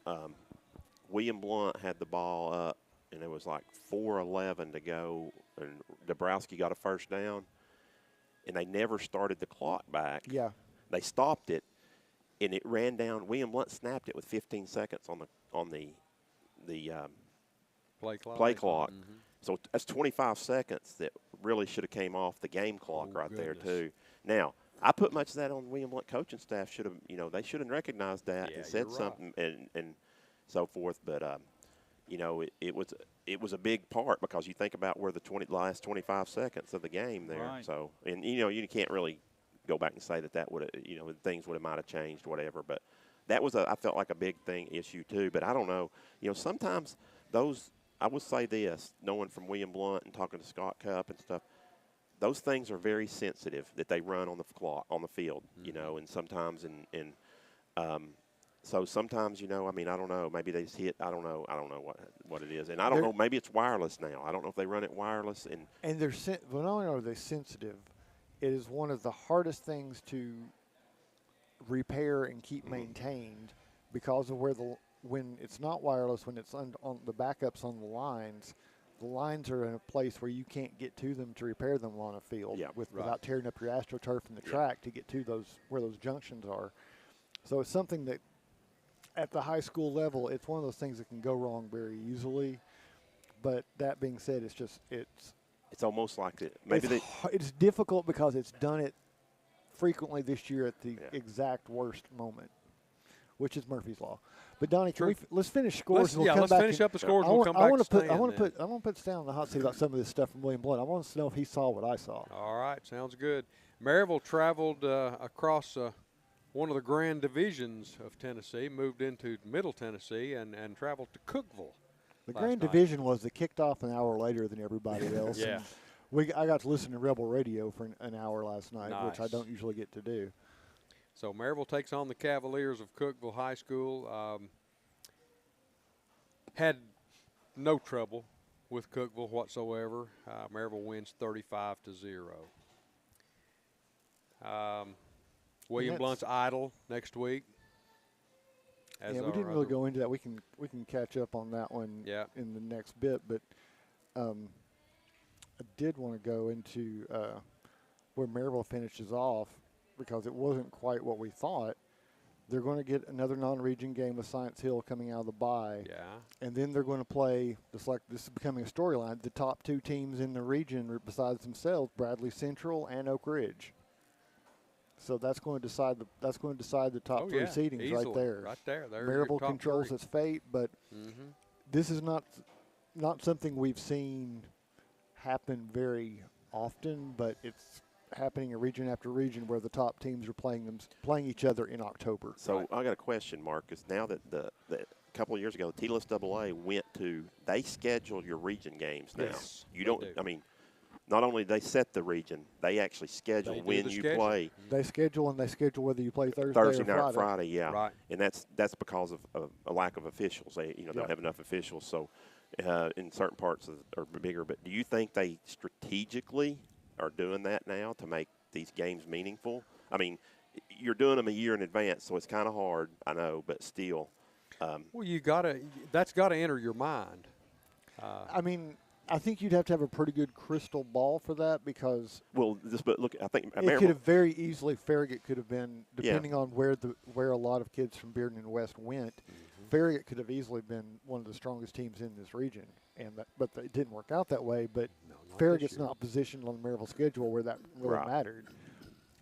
William Blount had the ball up, and it was like 4:11 to go, and Dabrowski got a first down, and they never started the clock back. Yeah. They stopped it, and it ran down. William Blount snapped it with 15 seconds on the play clock. Mm-hmm. So that's 25 seconds that really should have came off the game clock there too. Now, I put much of that on William Blount coaching staff. Should have, they should have recognized that and said something and so forth. But it was a big part because you think about where the last 25 seconds of the game there. Right. So and you can't really go back and say that would have things might have changed, whatever. But that was I felt like a big issue too. But I don't know. Sometimes those. I would say this, knowing from William Blount and talking to Scott Cup and stuff, those things are very sensitive that they run on the clock, on the field, and sometimes so sometimes, I don't know, maybe they just hit, I don't know what it is. And I don't know, maybe it's wireless now. I don't know if they run it wireless. And they're not only are they sensitive, it is one of the hardest things to repair and keep maintained because of when it's not wireless, when it's on the backups on the lines are in a place where you can't get to them to repair them on a field without tearing up your AstroTurf and the track to get to where those junctions are. So it's something that at the high school level, it's one of those things that can go wrong very easily. But that being said, it's almost like it's difficult because it's done it frequently this year at the exact worst moment, which is Murphy's Law. But Donnie, let's finish scores. Let's finish up the scores. And we'll come back. I want to put Stan on the hot seat about some of this stuff from William Blunt. I want to know if he saw what I saw. All right, sounds good. Maryville traveled across one of the grand divisions of Tennessee, moved into Middle Tennessee, and traveled to Cookeville. The grand division was that kicked off an hour later than everybody else. Yeah. I got to listen to Rebel Radio for an hour last night, which I don't usually get to do. So Maryville takes on the Cavaliers of Cookeville High School. Had no trouble with Cookeville whatsoever. Maryville wins 35-0. William Blunt's Idle next week. We didn't really go into that. We can catch up on that one in the next bit, but I did want to go into where Maryville finishes off because it wasn't quite what we thought. They're going to get another non-region game with Science Hill coming out of the bye. Yeah. And then they're going to play, this is becoming a storyline, the top two teams in the region besides themselves, Bradley Central and Oak Ridge. So that's going to decide the top three seedings easily. Right there. Right there. Maryville controls its fate, but this is not something we've seen happen very often, but it's happening in region after region where the top teams are playing each other in October. So I got a question, Marcus. Now that the couple of years ago, the TLS AA they schedule your region games now. Yes, you don't. I mean, not only do they set the region, they actually schedule when you play. They schedule whether you play Thursday or night, Friday, yeah. Right. And that's because of a lack of officials. They don't have enough officials. So in certain parts are bigger. But do you think they strategically are doing that now to make these games meaningful? I mean, you're doing them a year in advance, so it's kind of hard, I know, but still. Well, that's got to enter your mind. I mean, I think you'd have to have a pretty good crystal ball for that because. Well, but look, I think it could have very easily. Farragut could have been, depending on where a lot of kids from Bearden and West went. Farragut could have easily been one of the strongest teams in this region, but it didn't work out that way. But Farragut's not positioned on the Maryville schedule where that really mattered.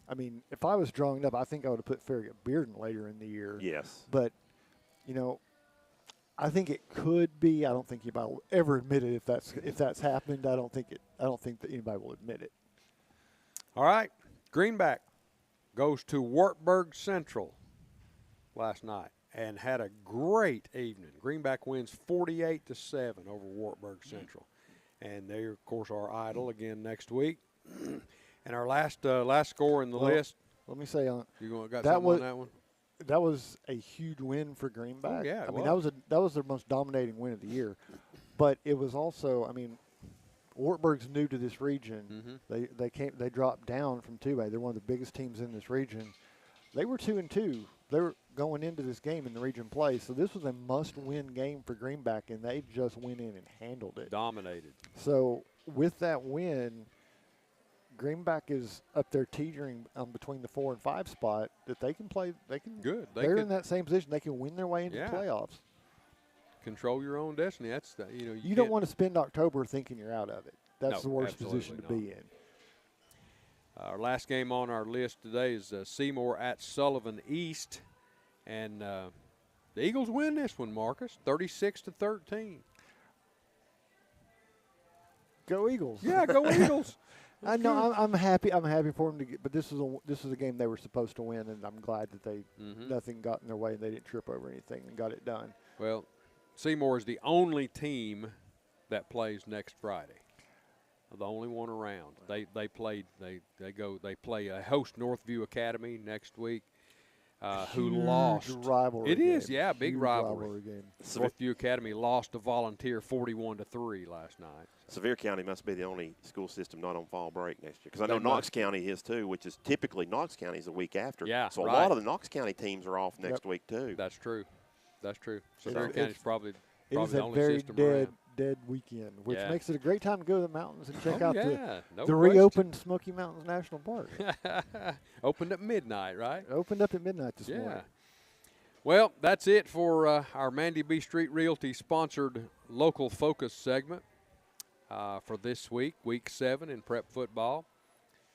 I mean, if I was drawing up, I think I would have put Farragut Bearden later in the year. Yes. But, I think it could be. I don't think anybody will ever admit it if that's happened. I don't think that anybody will admit it. All right, Greenback goes to Wartburg Central last night and had a great evening. Greenback wins 48-7 over Wartburg Central, and they of course are Idle again next week. And our last score in the list. Let me say on you got something on that one. That was a huge win for Greenback. Oh, yeah, I mean, that was their most dominating win of the year. But it was also, I mean, Wartburg's new to this region. They dropped down from 2A. They're one of the biggest teams in this region. They were 2-2. They were going into this game in the region play, so this was a must-win game for Greenback, and they just went in and handled it. Dominated. So with that win, Greenback is up there teetering between the 4 and 5 spot that they can play. They're in that same position. They can win their way into the playoffs. Control your own destiny. That's you don't want to spend October thinking you're out of it. That's the worst position to be in. Our last game on our list today is Seymour at Sullivan East, and the Eagles win this one, Marcus, 36-13. Go Eagles! Yeah, go Eagles. I know. I'm happy. I'm happy for them to get. But this is a game they were supposed to win, and I'm glad that nothing got in their way and they didn't trip over anything and got it done. Well, Seymour is the only team that plays next Friday. The only one around. They play. They host Northview Academy next week. who Huge lost. rivalry It is, game. yeah, big Huge rivalry. game. Northview Academy lost to Volunteer 41-3 last night. Sevier County must be the only school system not on fall break next year. Because I know They Knox must. County is too, which is typically Knox County is the week after. Yeah, so a right. lot of the Knox County teams are off next week too. That's true. That's true. So Sevier it's- County's probably It is the a only very system dead weekend, which Yeah. makes it a great time to go to the mountains and check Oh, out yeah, no the question. reopened Smoky Mountains National Park. Opened at midnight, right? It opened up at midnight this Yeah. morning. Well, that's it for our Mandy B Street Realty sponsored local focus segment for this week, week 7 in prep football.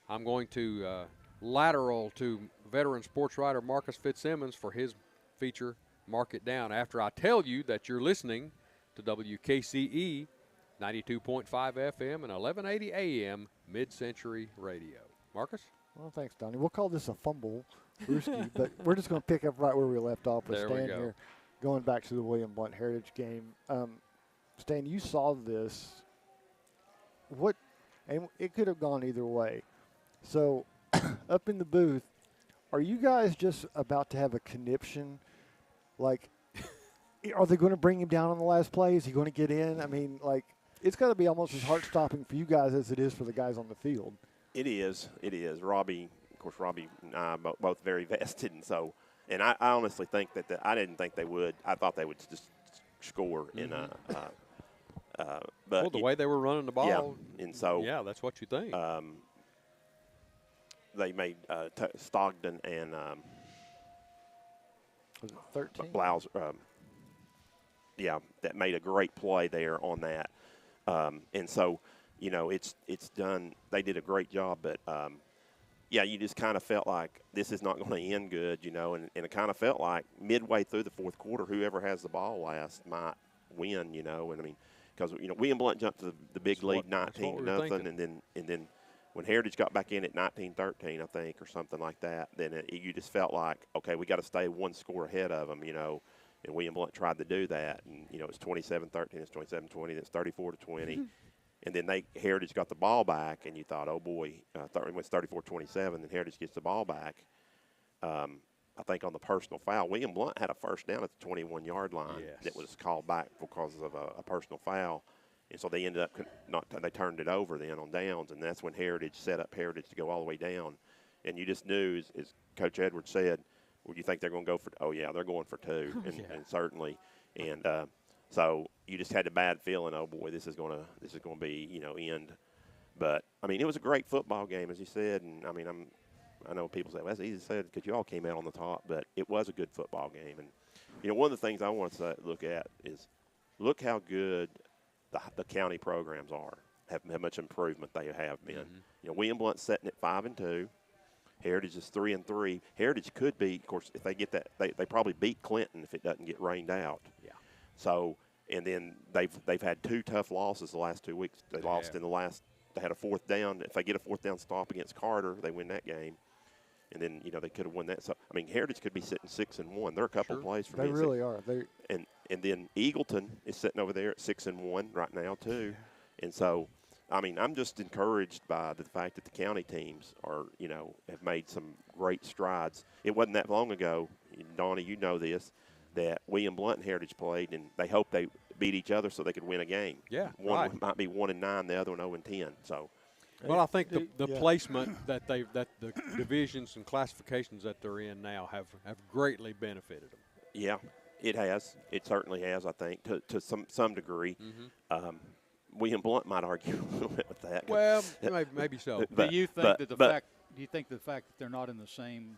I'm going to lateral to veteran sports writer Marcus Fitzsimmons for his feature, Mark It Down, after I tell you that you're listening to WKCE 92.5 FM and 1180 AM Mid-Century Radio. Marcus? Well, thanks, Donnie. We'll call this a fumble, Brewski, but we're just going to pick up right where we left off with There we Stan go. here, going back to the William Blunt Heritage game. Stan, you saw this. And it could have gone either way. So, up in the booth, are you guys just about to have a conniption? Like, are they going to bring him down on the last play? Is he going to get in? I mean, like, it's got to be almost as heart-stopping for you guys as it is for the guys on the field. It is. It is. Robbie and I both very vested, and so, and I honestly think that I didn't think they would. I thought they would just score in but Well, the way they were running the ball. Yeah, and so that's what you think. they made Stogden and Was it 13? Blouse, that made a great play there on that. And so, it's done. They did a great job, but you just kind of felt like this is not going to end good, and it kind of felt like midway through the fourth quarter, whoever has the ball last might win, and I mean, because William Blunt jumped to the big lead, 19-0, and then when Heritage got back in at 19-13, I think, or something like that, then you just felt like, okay, we got to stay one score ahead of them, and William Blunt tried to do that, and it's 27-13, it's 27-20, it's 34-20. And then Heritage got the ball back, and you thought, oh, boy, it was 34-27, and Heritage gets the ball back. I think on the personal foul, William Blunt had a first down at the 21-yard line that was called back because of a personal foul. And so they ended up they turned it over then on downs, and that's when Heritage set up Heritage to go all the way down. And you just knew, as Coach Edwards said, well, you think they're going to go for – oh, yeah, they're going for 2, and certainly. And so you just had the bad feeling, oh, boy, this is going to be, end. But, I mean, it was a great football game, as you said. And, I mean, I know people say, well, that's easy to say because you all came out on the top. But it was a good football game. And, one of the things I want to look at is look how good the county programs are, how much improvement they have been. William Blunt's setting at 5-2. Heritage is 3-3. Heritage could be, of course, if they get that, they probably beat Clinton if it doesn't get rained out. Yeah. So, and then they've had 2 tough losses the last 2 weeks. They lost in the last. They had a fourth down. If they get a fourth down stop against Carter, they win that game. And then they could have won that. So I mean, Heritage could be sitting 6-1. They're a couple plays from They really are. And then Eagleton is sitting over there at 6-1 right now too. And so, I mean, I'm just encouraged by the fact that the county teams are, have made some great strides. It wasn't that long ago, Donnie, you know this, that William Blunt and Heritage played, and they hoped they beat each other so they could win a game. Yeah, one might be 1-9, the other one 0-10. So, well, I think the placement that the divisions and classifications that they're in now have greatly benefited them. Yeah, it has. It certainly has. I think to some degree. William Blunt might argue a little bit with that. Well, maybe so. Do you think that the fact that they're not in the same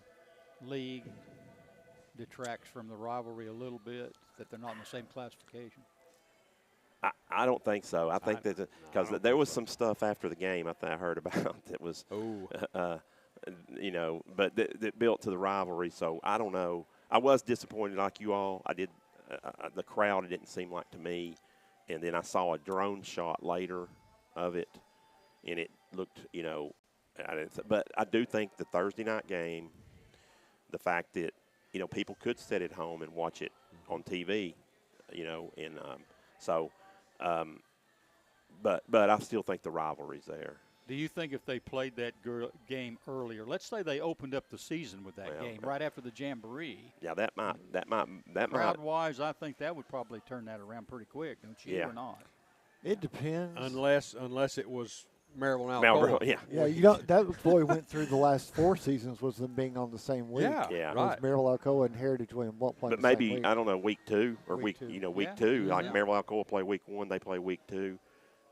league detracts from the rivalry a little bit? That they're not in the same classification? I don't think so. I think that because there was some stuff after the game I heard about that was, but that built to the rivalry. So I don't know. I was disappointed like you all. I did. The crowd, it didn't seem like to me. And then I saw a drone shot later of it, and it looked, but I do think the Thursday night game, the fact that, people could sit at home and watch it on TV, and but I still think the rivalry's there. Do you think if they played that game earlier, let's say they opened up the season with that game right after the Jamboree? Yeah, that might. Crowd-wise, I think that would probably turn that around pretty quick, don't you? Yeah. Or not? It depends. Unless it was Maryville and Alcoa. Yeah. Yeah, you know that's what we went through the last 4 seasons was them being on the same week. Yeah. It was Maryville, Alcoa, and Heritage William Blount playing But the same maybe week. I don't know, week 2 or Week week 2. week Yeah. 2. Like Yeah. Maryville Alcoa play week 1, they play week 2.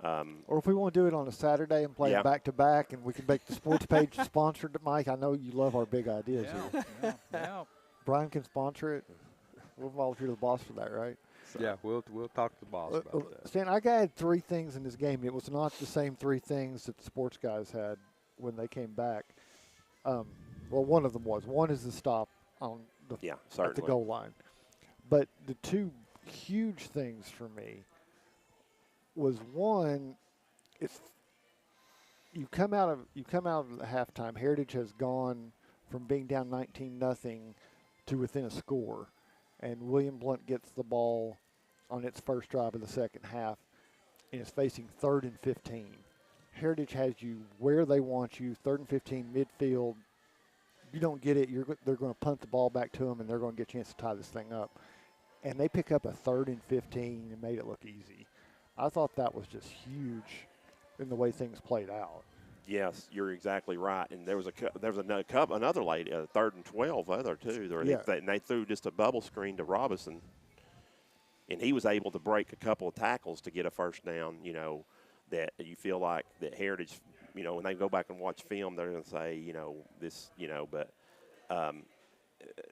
Or if we want to do it on a Saturday and play Yeah. it back-to-back, and we can make the sports page sponsored. Mike, I know you love our big ideas here. Yeah. Brian can sponsor it. We'll volunteer to the boss for that, right? Yeah, we'll talk to the boss about that. Stan, I got 3 things in this game. It was not the same 3 things that the sports guys had when they came back. Well, one of them was. One is the stop on the at the certainly. goal line. But the 2 huge things for me was one, it's you come out of the halftime. Heritage has gone from being down 19-0 to within a score, and William Blount gets the ball on its first drive of the second half, and it's facing 3rd and 15. Heritage has you where they want you, 3rd and 15 midfield. You don't get it, they're going to punt the ball back to them, and they're going to get a chance to tie this thing up. And they pick up a 3rd and 15 and made it look easy. I thought that was just huge in the way things played out. Yes, you're exactly right. And there was another lady, 3rd and 12, other too. And they threw just a bubble screen to Robinson, and he was able to break a couple of tackles to get a first down. You know, that you feel like that Heritage. You know, when they go back and watch film, they're going to say, you know, this. You know, but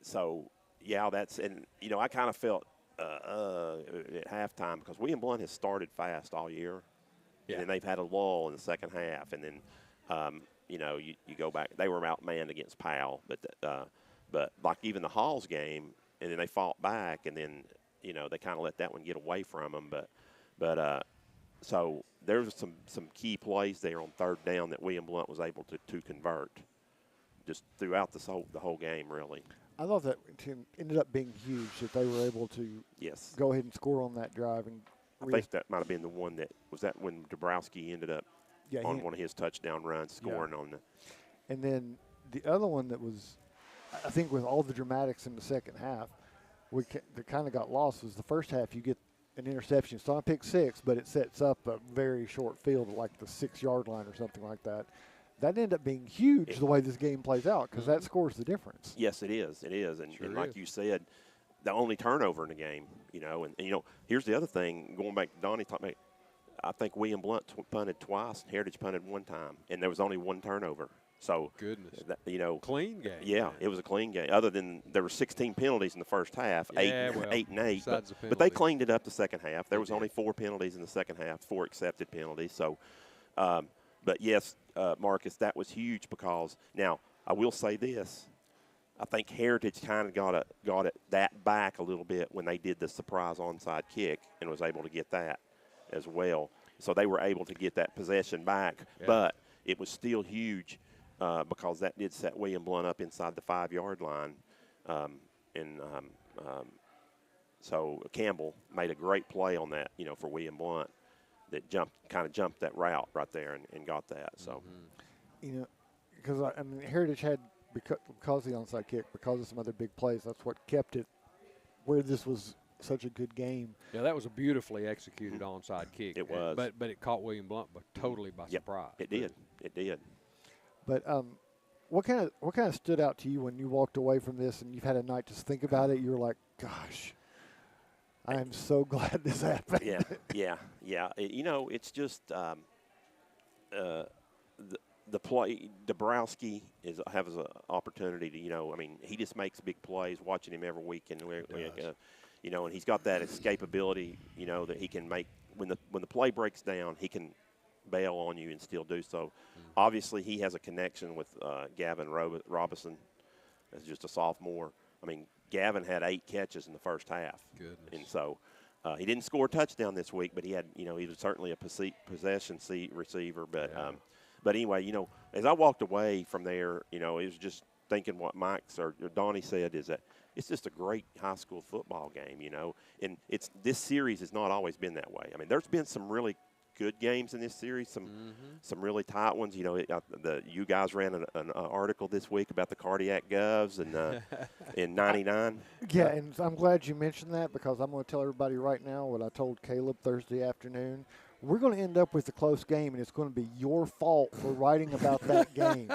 so yeah, that's and you know I kind of felt at halftime because William Blount has started fast all year. Yeah. And then they've had a lull in the second half, and then, you know, you go back. They were outmanned against Powell, but like even the Halls game, and then they fought back, and then you know they kind of let that one get away from them. But so there was some key plays there on 3rd down that William Blount was able to convert, just throughout the whole game really. I thought that ended up being huge that they were able to go ahead and score on that drive. And I think that might have been the one that was that when Dabrowski ended up on one of his touchdown runs scoring on the. And then the other one that was, I think with all the dramatics in the second half, that kind of got lost was the first half you get an interception. It's not a pick 6, but it sets up a very short field like the 6-yard line or something like that. That ended up being huge the way this game plays out because that scores the difference. Yes, it is. It is. And, Sure and like is. you said, the only turnover in the game, you know, and you know, here's the other thing, going back to Donnie talking about, I think William Blount punted twice and Heritage punted 1 time, and there was only 1 turnover. So, Goodness. you know. Clean game. Yeah, it was a clean game. Other than there were 16 penalties in the first half, Yeah, 8 and 8. besides the But they penalties. cleaned it up the second half. There was did. only 4 penalties in the second half, 4 accepted penalties. So, but yes, Marcus, that was huge because now I will say this. I think Heritage kind of got it that back a little bit when they did the surprise onside kick and was able to get that as well. So they were able to get that possession back, but it was still huge because that did set William Blount up inside the 5-yard line. So Campbell made a great play on that, you know, for William Blount that kind of jumped that route right there and got that. So, You know, because I mean, Heritage had because of the onside kick, because of some other big plays. That's what kept it where this was such a good game. Yeah, that was a beautifully executed onside kick. It was. But it caught William Blount totally by surprise. It did. It did. But what kind of stood out to you when you walked away from this and you've had a night to think about it? You were like, gosh, I am so glad this happened. Yeah. You know, it's just the play. Dabrowski has an opportunity to, you know, I mean, he just makes big plays. Watching him every week, and you know, and he's got that escapability, you know, that he can make when the play breaks down, he can bail on you and still do so. Obviously, he has a connection with Gavin Robinson as just a sophomore. I mean, Gavin had 8 catches in the first half. Goodness. And so he didn't score a touchdown this week, but he had, you know, he was certainly a possession receiver. But anyway, you know, as I walked away from there, you know, it was just thinking what Mike or Donnie said is that it's just a great high school football game, you know. And this series has not always been that way. I mean, there's been some really good games in this series, some really tight ones. You know, you guys ran an article this week about the cardiac govs and in '99. Yeah, and I'm glad you mentioned that because I'm going to tell everybody right now what I told Caleb Thursday afternoon. We're going to end up with a close game, and it's going to be your fault for writing about that game.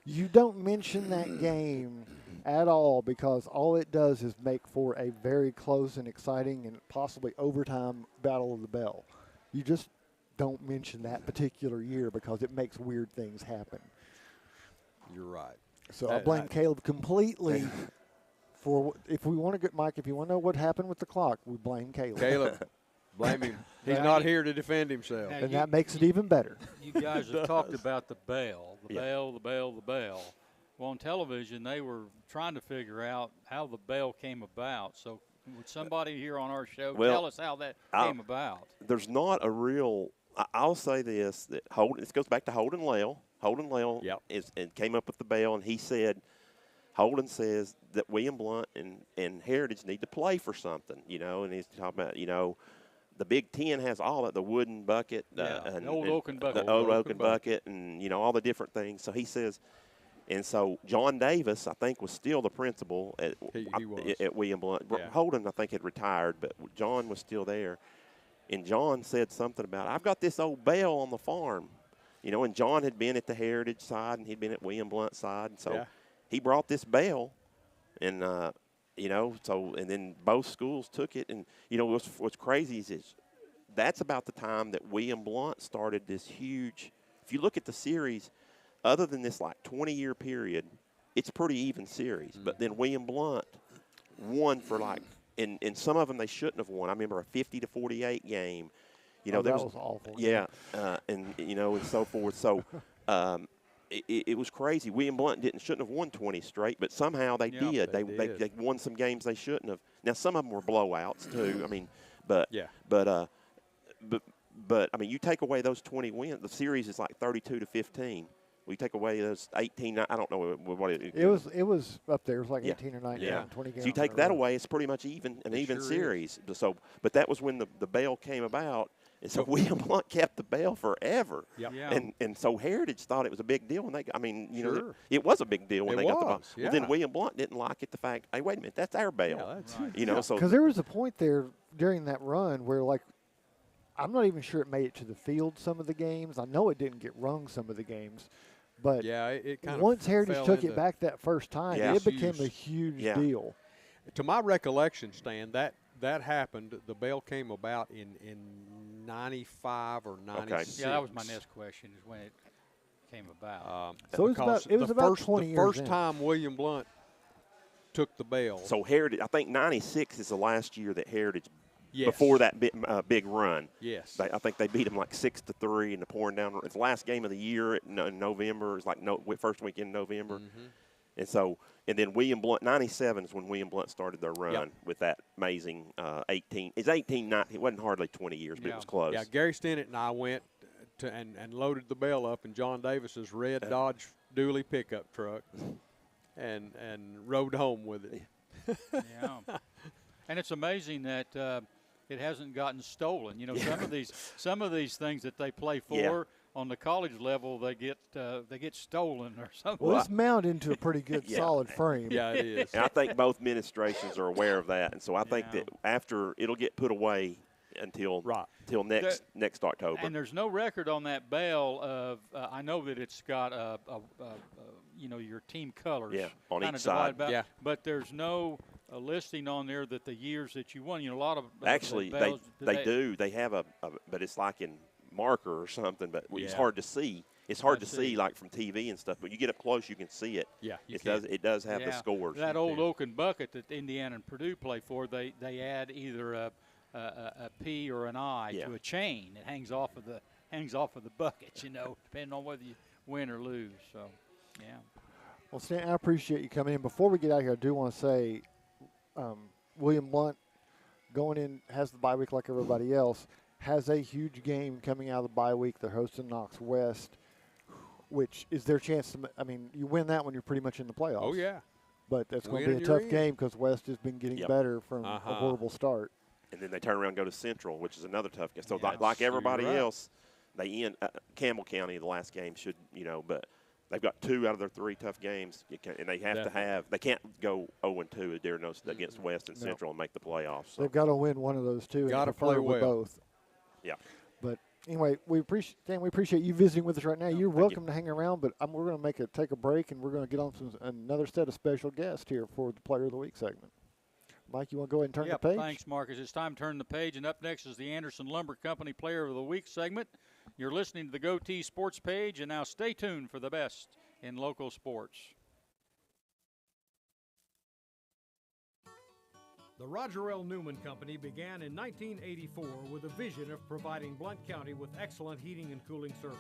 You don't mention that game at all because all it does is make for a very close and exciting and possibly overtime Battle of the Bell. You just don't mention that particular year because it makes weird things happen. You're right. So I blame Caleb completely for if we want to get Mike, if you want to know what happened with the clock, we blame Caleb. Blame him. He's not here to defend himself. Now And that makes it even better. You guys have talked about the bell, the bell. Well, on television, they were trying to figure out how the bell came about. So would somebody here on our show tell us how that came about? There's not a real – I'll say this, that this goes back to Holden Lale. Holden Lale and came up with the bell, and he said – Holden says that William Blount and Heritage need to play for something, you know, and he's talking about, you know, the Big Ten has all that, the wooden bucket. The old oaken bucket. The old oaken bucket and, you know, all the different things. So he says – and so John Davis, I think, was still the principal at William Blount. Yeah. Holden, I think, had retired, but John was still there. And John said something about, I've got this old bell on the farm. You know, and John had been at the Heritage side and he'd been at William Blount's side. And so he brought this bell and, you know, so and then both schools took it. And, you know, what's crazy is that's about the time that William Blount started this huge – if you look at the series – other than this, like, 20-year period, it's pretty even series. But then William Blount won for, like, in some of them they shouldn't have won. I remember a 50-48 game. You know, that was awful. Yeah, and, you know, and so forth. So it was crazy. William Blount shouldn't have won 20 straight, but somehow they did. They won some games they shouldn't have. Now, some of them were blowouts, too. I mean, but I mean, you take away those 20 wins, the series is like 32-15. We take away those 18. I don't know what it was. It was up there. It was like 18 or 19, 20 games. So you take that away, it's pretty much an even series. So, but that was when the bell came about, and so William Blount kept the bell forever. And so Heritage thought it was a big deal, and you know, it was a big deal when they got the bell. Well, then William Blount didn't like it. The fact, hey, wait a minute, that's our bell. You know, so because there was a point there during that run where, like, I'm not even sure it made it to the field some of the games. I know it didn't get rung some of the games. But it kind once Heritage took it back that first time, it became a huge deal. To my recollection, Stan, that happened. The bell came about in 95 or 96. Okay. Yeah, that was my next question, is when it came about. So it was about 20 years The first time William Blount took the bell. So Heritage, I think 96 is the last year that Heritage before that big run. Yes. I think they beat them like 6-3 in the pouring down. It's the last game of the year in November. It's like first weekend in November. And so, and then William Blount, 97 is when William Blount started their run with that amazing 18. It's 18, it wasn't hardly 20 years, but it was close. Yeah, Gary Stennett and I went to and loaded the bell up in John Davis's red Dodge Dually pickup truck and rode home with it. And it's amazing that it hasn't gotten stolen. You know, some of these things that they play for on the college level, they get stolen or something. Well, it's mounted into a pretty good solid frame. Yeah, it is. And I think both administrations are aware of that, and so I think that after it'll get put away until next October. And there's no record on that bell of I know that it's got you know, your team colors on each side. But there's no a listing on there that the years that you won. You know, a lot of actually bells, they do. They have but it's like in marker or something. But it's hard to see. It's hard to see like from TV and stuff. But you get up close, you can see it. Yeah, it does have the scores. That old oaken bucket that Indiana and Purdue play for, they add either a P or an I to a chain. It hangs off of the bucket. You know, depending on whether you win or lose. So, yeah. Well, Stan, I appreciate you coming in. Before we get out here, I do want to say. William Blount going in has the bye week like everybody else, has a huge game coming out of the bye week. They're hosting Knox West, which is their chance to – I mean, you win that one, you're pretty much in the playoffs. Oh, yeah. But that's going to be a tough game because West has been getting better from a horrible start. and then they turn around and go to Central, which is another tough game. So Yeah, like everybody you're right. else, they end Campbell County the last game should but they've got 2 out of their 3 tough games, and they have to have. They can't go 0-2 during those against West and Central and make the playoffs. So. They've got to win one of those two. Gotta and prefer play well. both. Yeah. But anyway, we appreciate you visiting with us right now. You're welcome to hang around, but we're going to take a break, and we're going to get on another set of special guests here for the Player of the Week segment. Mike, you want to go ahead and turn the page? Thanks, Marcus. It's time to turn the page, and up next is the Anderson Lumber Company Player of the Week segment. You're listening to the GoTeez Sports page, and now stay tuned for the best in local sports. The Roger L. Newman Company began in 1984 with a vision of providing Blount County with excellent heating and cooling service.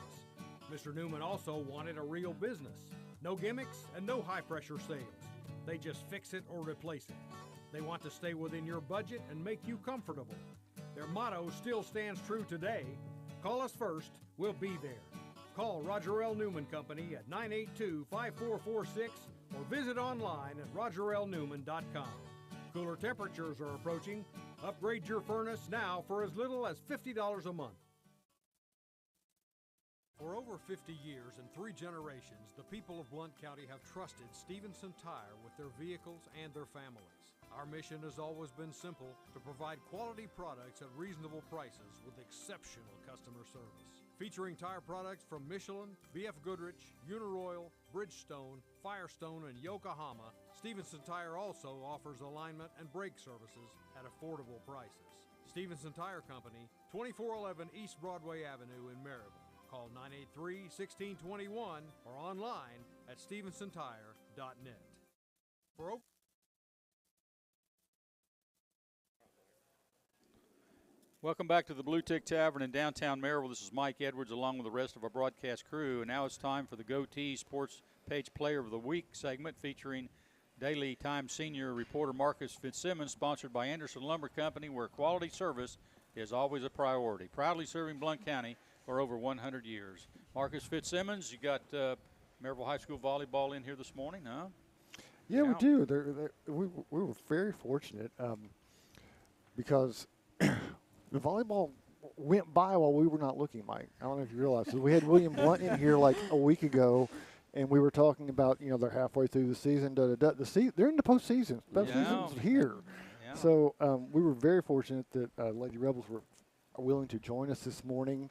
Mr. Newman also wanted a real business. No gimmicks and no high-pressure sales. They just fix it or replace it. They want to stay within your budget and make you comfortable. Their motto still stands true today. Call us first, we'll be there. Call Roger L. Newman Company at 982-5446 or visit online at rogerlnewman.com. Cooler temperatures are approaching. Upgrade your furnace now for as little as $50 a month. For over 50 years and 3 generations, the people of Blount County have trusted Stevenson Tire with their vehicles and their families. Our mission has always been simple: to provide quality products at reasonable prices with exceptional customer service. Featuring tire products from Michelin, B.F. Goodrich, Uniroyal, Bridgestone, Firestone, and Yokohama, Stevenson Tire also offers alignment and brake services at affordable prices. Stevenson Tire Company, 2411 East Broadway Avenue in Maryville. Call 983-1621 or online at stevensontire.net. Welcome back to the Blue Tick Tavern in downtown Maryville. This is Mike Edwards along with the rest of our broadcast crew. And now it's time for the GoTeez Sports Page Player of the Week segment featuring Daily Times senior reporter Marcus Fitzsimmons, sponsored by Anderson Lumber Company, where quality service is always a priority. Proudly serving Blount County for over 100 years. Marcus Fitzsimmons, you got Maryville High School volleyball in here this morning, huh? Yeah, we do. We were very fortunate because the volleyball went by while we were not looking, Mike. I don't know if you realize. So we had William Blunt in here like a week ago, and we were talking about, they're halfway through the season. They're in the postseason. Postseason's here. Yeah. So we were very fortunate that Lady Rebels were willing to join us this morning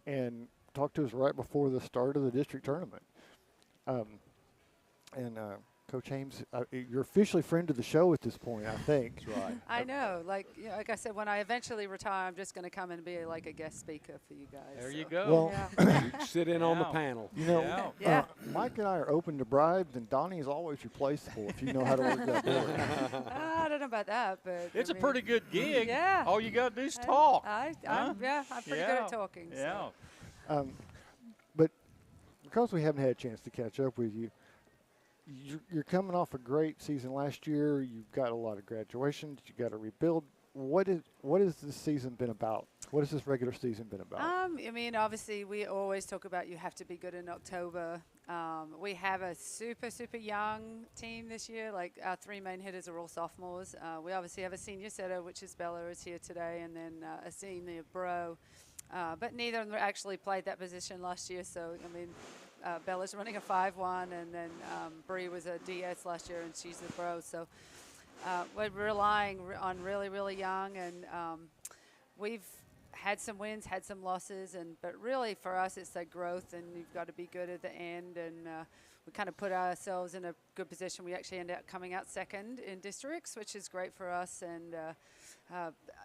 and talk to us right before the start of the district tournament. Coach Ames, you're officially friend of the show at this point, I think. That's right. I know. Like I said, when I eventually retire, I'm just going to come and be like a guest speaker for you guys. There you go. Well, Sit in on the panel. Mike and I are open to bribes, and Donnie is always replaceable if you know how to work that board. I don't know about that, but it's a pretty good gig. Yeah. All you got to do is talk. I'm pretty good at talking. Yeah. So. But because we haven't had a chance to catch up with you, you're coming off a great season last year. You've got a lot of graduations. You got to rebuild. What has this season been about? What has this regular season been about? Obviously, we always talk about you have to be good in October. We have a super, super young team this year. Like, our 3 main hitters are all sophomores. We obviously have a senior setter, which is Bella, is here today, and then a senior bro. But neither of them actually played that position last year. So, Bella's running a 5-1, and then Bree was a DS last year, and she's the bro. So we're relying on really, really young, and we've had some wins, had some losses, but really for us it's that growth, and you've got to be good at the end, and we kind of put ourselves in a good position. We actually ended up coming out second in districts, which is great for us, and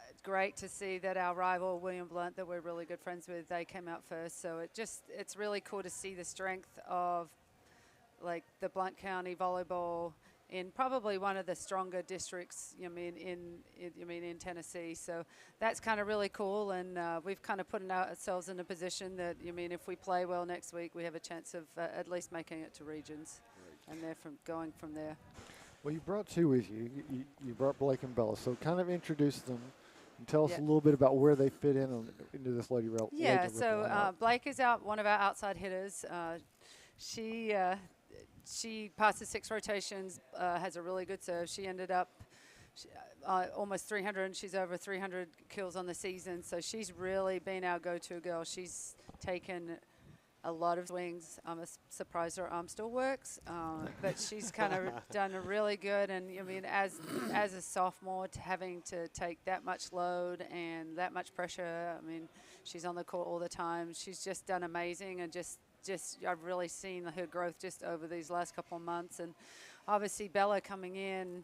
it's great to see that our rival William Blunt, that we're really good friends with, they came out first. So it's really cool to see the strength of like the Blount County volleyball in probably one of the stronger districts, in Tennessee. So that's kind of really cool, and we've kind of put ourselves in a position that, if we play well next week, we have a chance of at least making it to regions, and they're going from there. Well, you brought 2 with you. You brought Blake and Bella, so kind of introduce them and tell us a little bit about where they fit into this Lady Rebel. Yeah, so Blake is one of our outside hitters. She passes 6 rotations, has a really good serve. She ended up almost 300. She's over 300 kills on the season. So she's really been our go-to girl. She's taken a lot of swings. I'm surprised her arm still works, but she's kind of done really good. And I mean, as a sophomore, having to take that much load and that much pressure, I mean, she's on the court all the time. She's just done amazing, and just I've really seen her growth just over these last couple of months. And obviously Bella coming in,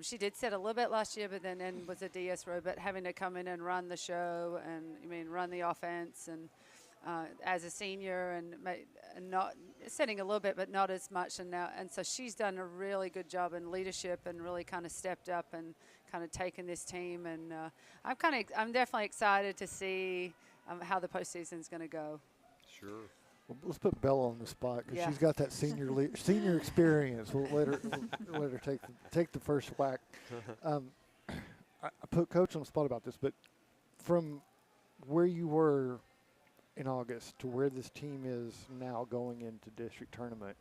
she did set a little bit last year, but then was a DS row, but having to come in and run the show and run the offense and as a senior and not setting a little bit, but not as much. And so she's done a really good job in leadership and really kind of stepped up and kind of taken this team. And I'm definitely excited to see how the postseason is going to go. Sure. Well, let's put Bella on the spot because Yeah. she's got that senior experience. We'll let her take the first whack. I put Coach on the spot about this, but from where you were in August to where this team is now going into district tournament,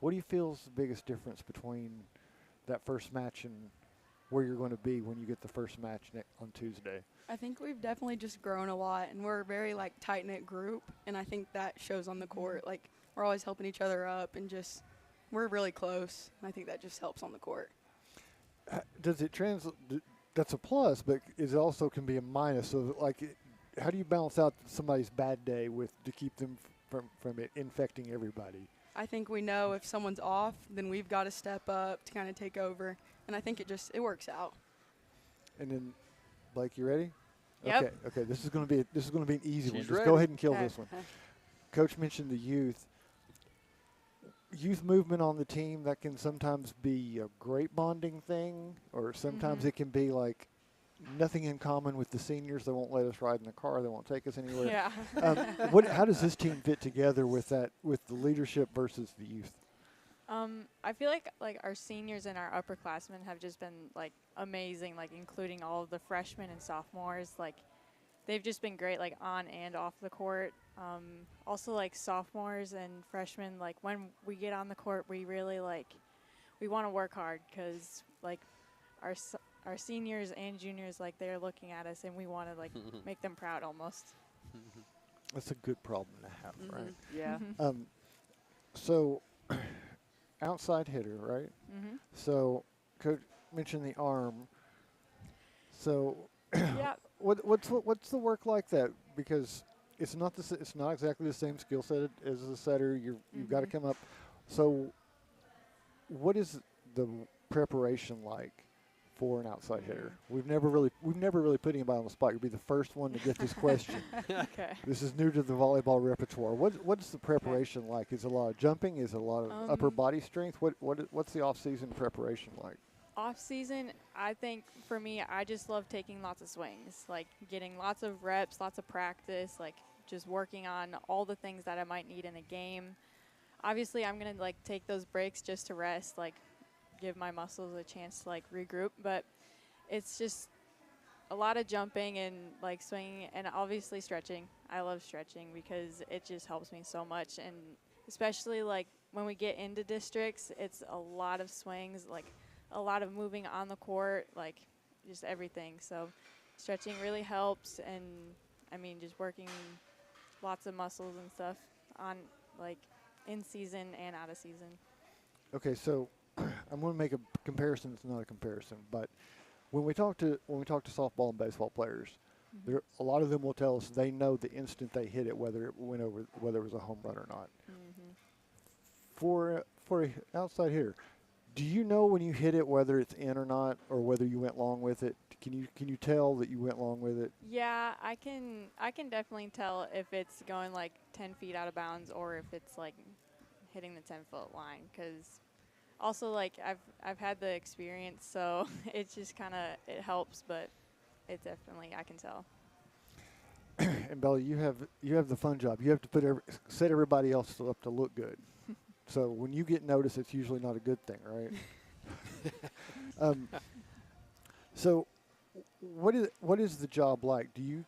what do you feel is the biggest difference between that first match and where you're going to be when you get the first match on Tuesday? I think we've definitely just grown a lot, and we're a very tight-knit group, and I think that shows on the court. We're always helping each other up, and just we're really close, and I think that just helps on the court. Does it translate? That's a plus, but it also can be a minus. So how do you balance out somebody's bad day to keep them from it infecting everybody? I think we know if someone's off, then we've got to step up to kind of take over, and I think it works out. And then, Blake, you ready? Yep. Okay. This is going to be an easy one. She's Just ready. go ahead and kill Okay. this one. Coach mentioned the youth movement on the team. That can sometimes be a great bonding thing, or sometimes it can be like nothing in common with the seniors. They won't let us ride in the car. They won't take us anywhere. Yeah. How does this team fit together with the leadership versus the youth? I feel like our seniors and our upperclassmen have just been amazing, including all of the freshmen and sophomores. They've just been great, on and off the court. Also, sophomores and freshmen, when we get on the court, we really we want to work hard because our seniors and juniors, they're looking at us and we want to make them proud almost. That's a good problem to have, right? Yeah. So, outside hitter, right? Mm-hmm. So, Coach mentioned the arm. So, Yeah. what's the work like that? Because it's not exactly the same skill set as a setter. You've got to come up. So, what is the preparation like for an outside hitter? We've never really put anybody on the spot. You'll be the first one to get this question. Okay. This is new to the volleyball repertoire. What's the preparation like? Is it a lot of jumping? Is it a lot of upper body strength? What's the off-season preparation like? Off season, I think for me, I just love taking lots of swings, getting lots of reps, lots of practice, just working on all the things that I might need in a game. Obviously, I'm going to take those breaks just to rest, give my muscles a chance to regroup, but it's just a lot of jumping and swinging and obviously stretching. I love stretching because it just helps me so much, and especially when we get into districts, it's a lot of swings, a lot of moving on the court, just everything. So stretching really helps, and just working lots of muscles and stuff on in season and out of season. Okay, so I'm going to make a comparison. It's not a comparison, but when we talk to softball and baseball players, a lot of them will tell us they know the instant they hit it whether it went over, whether it was a home run or not. Mm-hmm. For an outside hitter, do you know when you hit it whether it's in or not, or whether you went long with it? Can you tell that you went long with it? Yeah, I can definitely tell if it's going 10 feet out of bounds or if it's hitting the 10-foot line, because also I've had the experience, so it's just it helps, but it definitely, I can tell. And Bella, you have the fun job. You have to set everybody else up to look good. So when you get noticed, it's usually not a good thing, right? So what is the job like? Do you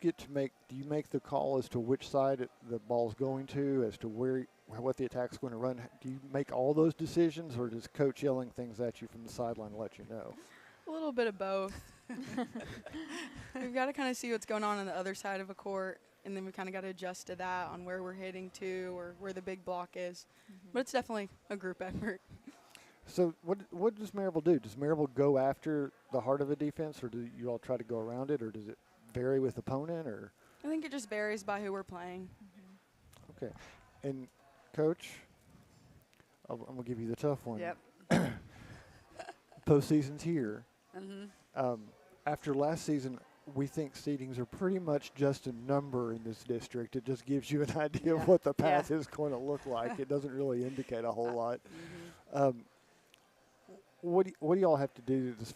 make the call as to which side the ball's going to, as to what the attack's going to run? Do you make all those decisions, or does coach yelling things at you from the sideline let you know? A little bit of both. We've got to kind of see what's going on the other side of a court, and then we kind of got to adjust to that on where we're hitting to or where the big block is. But it's definitely a group effort. So what does Maryville do? Does Maryville go after the heart of a defense, or do you all try to go around it, or does it vary with opponent? Or I think it just varies by who we're playing. Okay. And, Coach, I'm going to give you the tough one. Yep. Postseason's here. Mm-hmm. After last season, we think seedings are pretty much just a number in this district. It just gives you an idea of what the path is going to look like. It doesn't really indicate a whole lot. What do y'all have to do this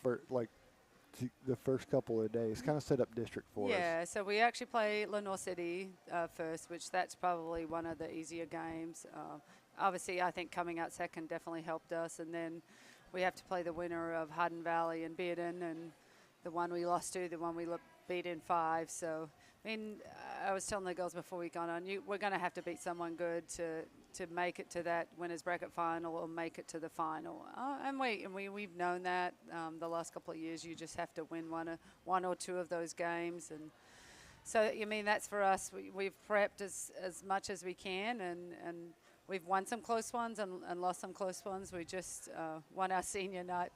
the first couple of days? Kind of set up district for us. Yeah, so we actually play Lenore City first, which that's probably one of the easier games. Obviously, I think coming out second definitely helped us, and then we have to play the winner of Hardin Valley and Bearden, and the one we lost to, the one we beat in 5. So, I mean, I was telling the girls before we got on, we're going to have to beat someone good to make it to that winners bracket final or make it to the final. And we've known that the last couple of years. You just have to win one or two of those games, and so I mean that's for us. We've prepped as much as we can, and we've won some close ones and lost some close ones. We just won our senior night.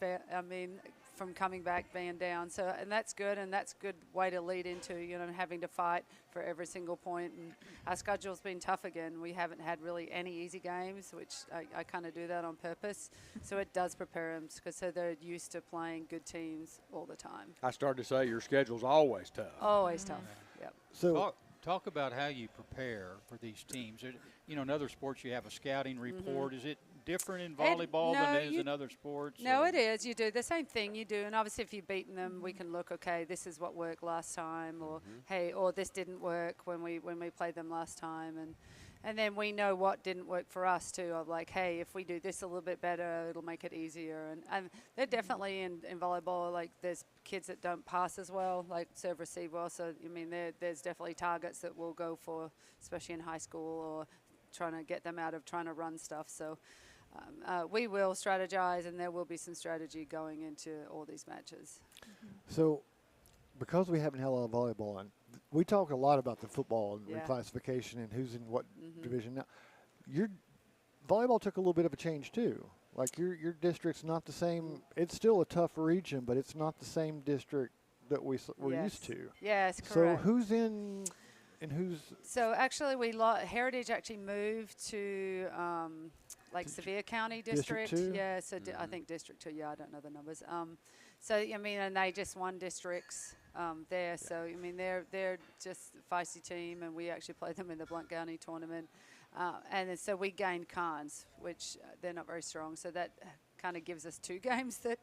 From coming back being down, so and that's good, and that's a good way to lead into having to fight for every single point. And our schedule's been tough again. We haven't had really any easy games, which I kind of do that on purpose. So it does prepare them because they're used to playing good teams all the time. I started to say your schedule's always tough. Always tough. Yep. So talk about how you prepare for these teams. In other sports you have a scouting report. Is it different in volleyball than it is in other sports? No, it is. You do the same thing you do. And obviously if you've beaten them, we can look, okay, this is what worked last time, or hey, or this didn't work when we played them last time. And then we know what didn't work for us too, of like, hey, if we do this a little bit better, it'll make it easier. And they're definitely in volleyball, like there's kids that don't pass as well, like serve receive well. So, I mean, there's definitely targets that we'll go for, especially in high school, or trying to get them out of trying to run stuff. So we will strategize, and there will be some strategy going into all these matches. So because we haven't had a lot of volleyball on, we talk a lot about the football and reclassification and who's in what division. Now, your volleyball took a little bit of a change too. Like your district's not the same. It's still a tough region, but it's not the same district that we're used to. Yes, correct. So who's in and who's? So actually, Heritage actually moved to Sevier County District. District 2? Yeah, so I think District 2. Yeah, I don't know the numbers. So I mean, and they just won districts there. So I mean, they're just a feisty team, and we actually played them in the Blount County tournament. And then, so we gained Cairns, which they're not very strong. So that kind of gives us 2 games that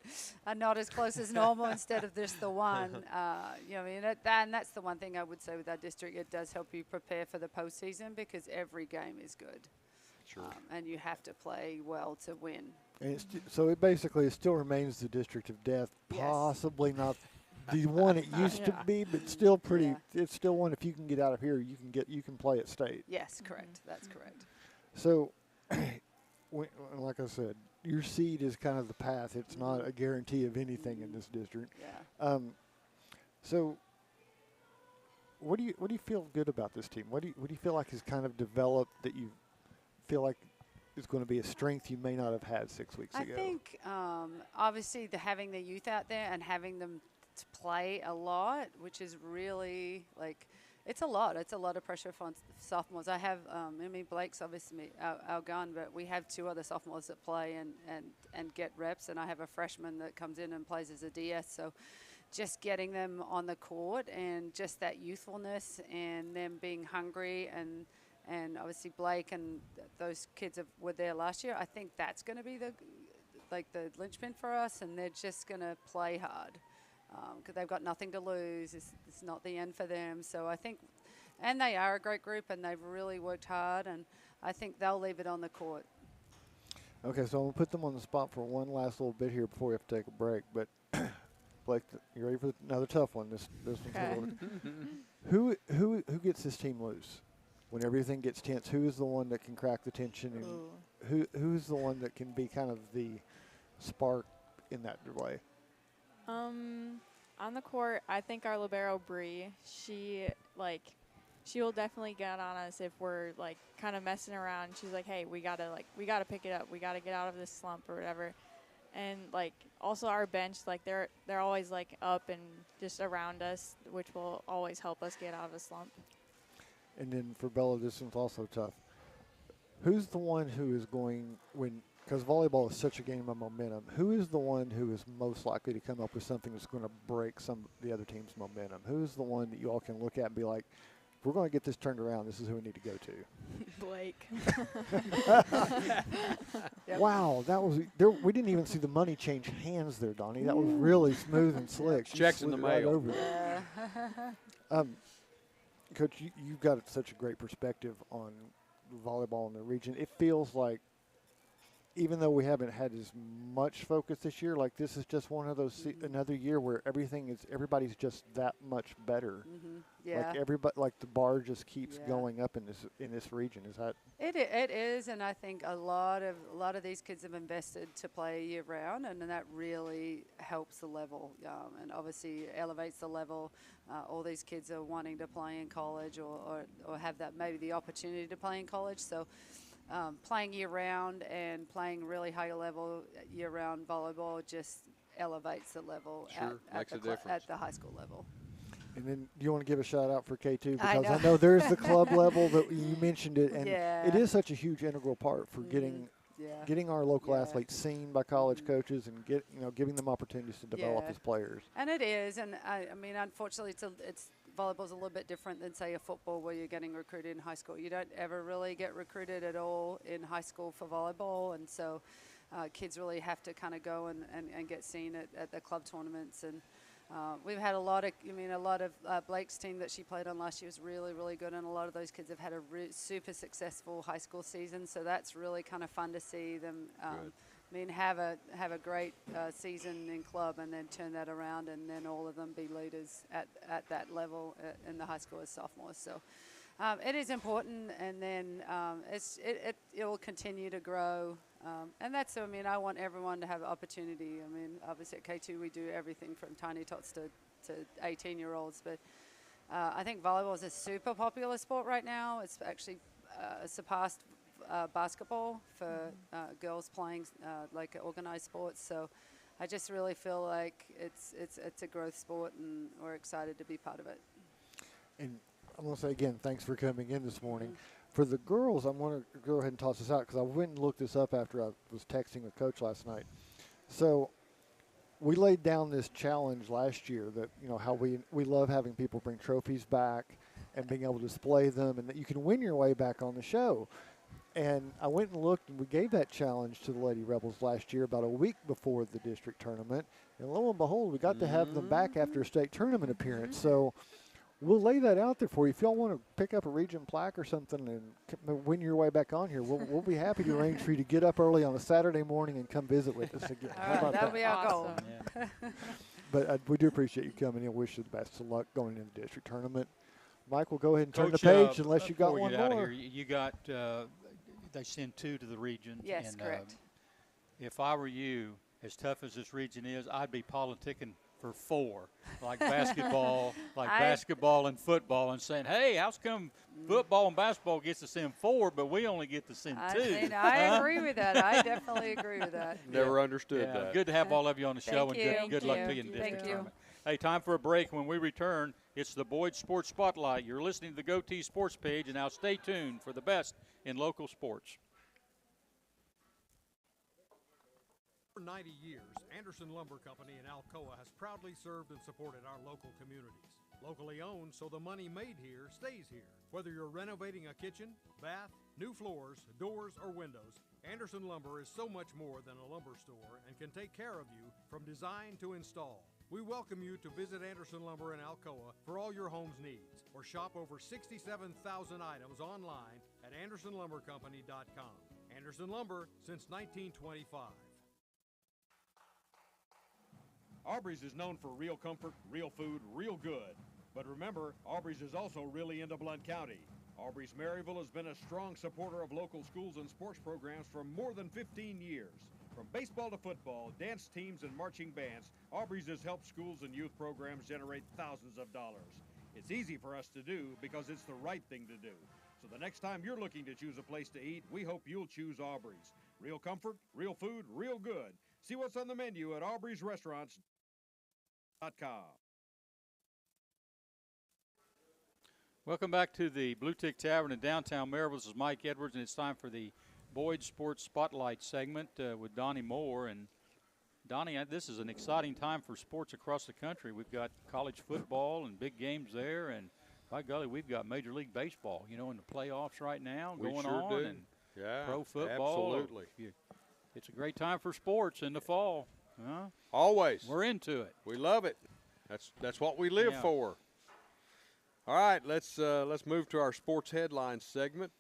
are not as close as normal instead of just the one. And that's the one thing I would say with our district. It does help you prepare for the postseason because every game is good. Sure. And you have to play well to win. And so it still remains the district of death, possibly not the one it used to be, but still pretty. Yeah. It's still one. If you can get out of here, you can play at state. Yes, correct. That's correct. So, like I said, your seed is kind of the path. It's not a guarantee of anything in this district. Yeah. So, what do you feel good about this team? What do you feel like has kind of developed that you feel like is going to be a strength you may not have had 6 weeks ago? I think obviously having the youth out there and having them to play a lot, which is really it's a lot. It's a lot of pressure for sophomores. I have, Blake's obviously our gun, but we have 2 other sophomores that play and get reps, and I have a freshman that comes in and plays as a DS. So just getting them on the court and just that youthfulness and them being hungry and obviously Blake and those kids were there last year. I think that's going to be the linchpin for us, and they're just going to play hard because they've got nothing to lose. It's not the end for them. So I think, and they are a great group, and they've really worked hard, and I think they'll leave it on the court. Okay, so I'm going to put them on the spot for one last little bit here before we have to take a break. But Blake, you ready for another tough one? This one's a little who gets this team loose? When everything gets tense, who is the one that can crack the tension, and who's the one that can be kind of the spark in that way? On the court, I think our libero Bree, she will definitely get on us if we're like kind of messing around. She's like, hey, we gotta pick it up. We gotta get out of this slump or whatever. And like also our bench, like they're always like up and just around us, which will always help us get out of a slump. And then for Bella, this one's also tough. Who's the one who is going because volleyball is such a game of momentum, who is the one who is most likely to come up with something that's going to break the other team's momentum? Who's the one that you all can look at and be like, if we're going to get this turned around, this is who we need to go to? Blake. Wow, that was there. We didn't even see the money change hands there, Donnie. That was really smooth and slick. She Checks in the slid right mail. over there. Coach, you've got such a great perspective on volleyball in the region. It feels like, even though we haven't had as much focus this year, like this is just one of those another year where everybody's just that much better. Yeah. Like everybody, like the bar just keeps going up in this region. Is that? It is, and I think a lot of these kids have invested to play year round, and that really helps the level, and obviously elevates the level. All these kids are wanting to play in college or have that maybe the opportunity to play in college. So playing year round and playing really high level year round volleyball just elevates the level at the high school level. And then do you want to give a shout out for K2? I Because know. I know there's the club level that you mentioned it, and Yeah. it is such a huge integral part for getting our local athletes seen by college coaches and giving them opportunities to develop as players. And it is, and I mean, unfortunately, it's volleyball's a little bit different than say a football where you're getting recruited in high school. You don't ever really get recruited at all in high school for volleyball, and so kids really have to kind of go and get seen at the club tournaments. And we've had a lot of Blake's team that she played on last year was really, really good, and a lot of those kids have had a super successful high school season. So that's really kind of fun to see them. I mean, have a great season in club and then turn that around, and then all of them be leaders at that level in the high school as sophomores. So it is important, and then it will continue to grow. And that's, I mean, I want everyone to have opportunity. I mean, obviously at K2 we do everything from tiny tots to 18-year-olds, but I think volleyball is a super popular sport right now. It's actually surpassed basketball for girls playing like organized sports. So I just really feel like it's a growth sport, and we're excited to be part of it. And I'm going to say again, thanks for coming in this morning. For the girls, I'm going to go ahead and toss this out because I went and looked this up after I was texting with Coach last night. So we laid down this challenge last year that, how we love having people bring trophies back and being able to display them, and that you can win your way back on the show. And I went and looked, and we gave that challenge to the Lady Rebels last year about a week before the district tournament. And lo and behold, we got to have them back after a state tournament appearance. So we'll lay that out there for you. If y'all want to pick up a region plaque or something and win your way back on here, we'll be happy to arrange for you to get up early on a Saturday morning and come visit with us again. How about That'll that? be our goal. Yeah. But we do appreciate you coming in. Wish you the best of luck going into the district tournament. Mike, we'll go ahead and turn the Coach, page unless you got before we one get out of more. here, you got they send 2 to the region. Yes, and, correct. If I were you, as tough as this region is, I'd be politicking for 4, like basketball, basketball and football, and saying, hey, how's come football and basketball gets to send 4, but we only get to send 2? I agree with that. I definitely agree with that. Never understood Yeah, that. good to have all of you on the show, Thank and you. good luck to Thank you in the you. district Thank you. tournament. Hey, time for a break. When we return, it's the Boyd Sports Spotlight. You're listening to the GoTeez Sports page, and now stay tuned for the best in local sports. For 90 years, Anderson Lumber Company in Alcoa has proudly served and supported our local communities. Locally owned, so the money made here stays here. Whether you're renovating a kitchen, bath, new floors, doors, or windows, Anderson Lumber is so much more than a lumber store and can take care of you from design to install. We welcome you to visit Anderson Lumber in Alcoa for all your home's needs, or shop over 67,000 items online at AndersonLumberCompany.com. Anderson Lumber since 1925. Aubrey's is known for real comfort, real food, real good. But remember, Aubrey's is also really into Blount County. Aubrey's Maryville has been a strong supporter of local schools and sports programs for more than 15 years. From baseball to football, dance teams, and marching bands, Aubrey's has helped schools and youth programs generate thousands of dollars. It's easy for us to do because it's the right thing to do. So the next time you're looking to choose a place to eat, we hope you'll choose Aubrey's. Real comfort, real food, real good. See what's on the menu at aubreysrestaurants.com. Welcome back to the Blue Tick Tavern in downtown Maryville. This is Mike Edwards, and it's time for the Boyd Sports Spotlight segment with Donnie Moore. And Donnie, this is an exciting time for sports across the country. We've got college football and big games there, and by golly, we've got Major League Baseball, in the playoffs right now going on, and pro football. Absolutely. It's a great time for sports in the fall. Always. We're into it. We love it. That's what we live for. All right, let's move to our sports headlines segment.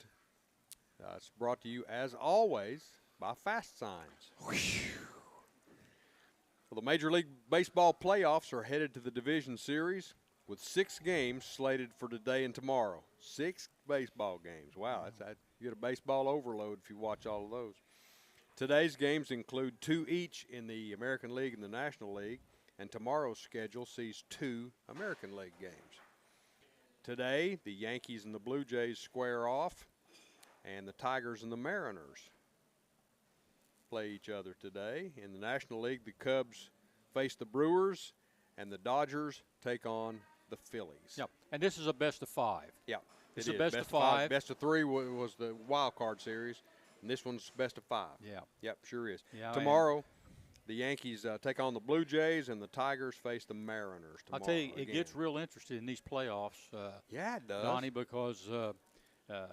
It's brought to you, as always, by Fast Signs. Well, the Major League Baseball playoffs are headed to the Division Series with 6 games slated for today and tomorrow. 6 baseball games. Wow, you get a baseball overload if you watch all of those. Today's games include 2 each in the American League and the National League, and tomorrow's schedule sees 2 American League games. Today, the Yankees and the Blue Jays square off, and the Tigers and the Mariners play each other today. In the National League, the Cubs face the Brewers, and the Dodgers take on the Phillies. Yep, and this is a best of 5. Yep, it's a best of 5. Best of 3 was the wild card series, and this one's best of 5. Yeah. Yep, sure is. Yeah, tomorrow, the Yankees take on the Blue Jays, and the Tigers face the Mariners tomorrow. I'll tell you, it gets real interesting in these playoffs. Yeah, it does. Donnie, because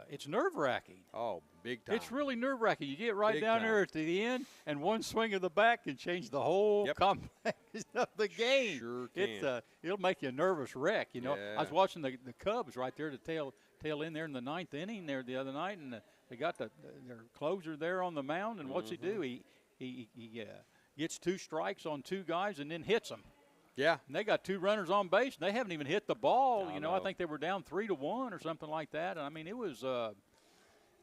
it's nerve-wracking. Oh, big time. It's really nerve-wracking. You get right down there at the end, and one swing of the bat can change the whole complex of the game. Sure can. It'll make you a nervous wreck. I was watching the Cubs right there to tail in there in the 9th inning there the other night, and they got their closer there on the mound, and what's he do? He gets 2 strikes on 2 guys and then hits them. Yeah. And they got 2 runners on base, and they haven't even hit the ball. No. I think they were down 3-1 or something like that. And I mean, it was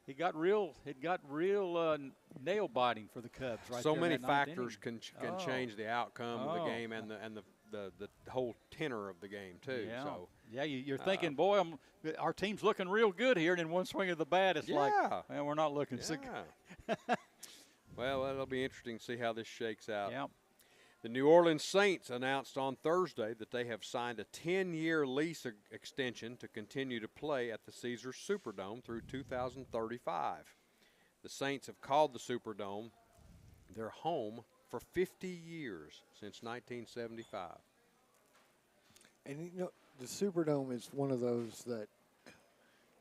it got real nail biting for the Cubs right so there. Many in that 9th factors inning. can change the outcome of the game and the whole tenor of the game too. Yeah. So you're thinking, boy, our team's looking real good here, and in one swing of the bat, it's like, man, we're not looking so good. Well, that'll be interesting to see how this shakes out. Yeah. The New Orleans Saints announced on Thursday that they have signed a 10-year lease extension to continue to play at the Caesars Superdome through 2035. The Saints have called the Superdome their home for 50 years, since 1975. And, the Superdome is one of those that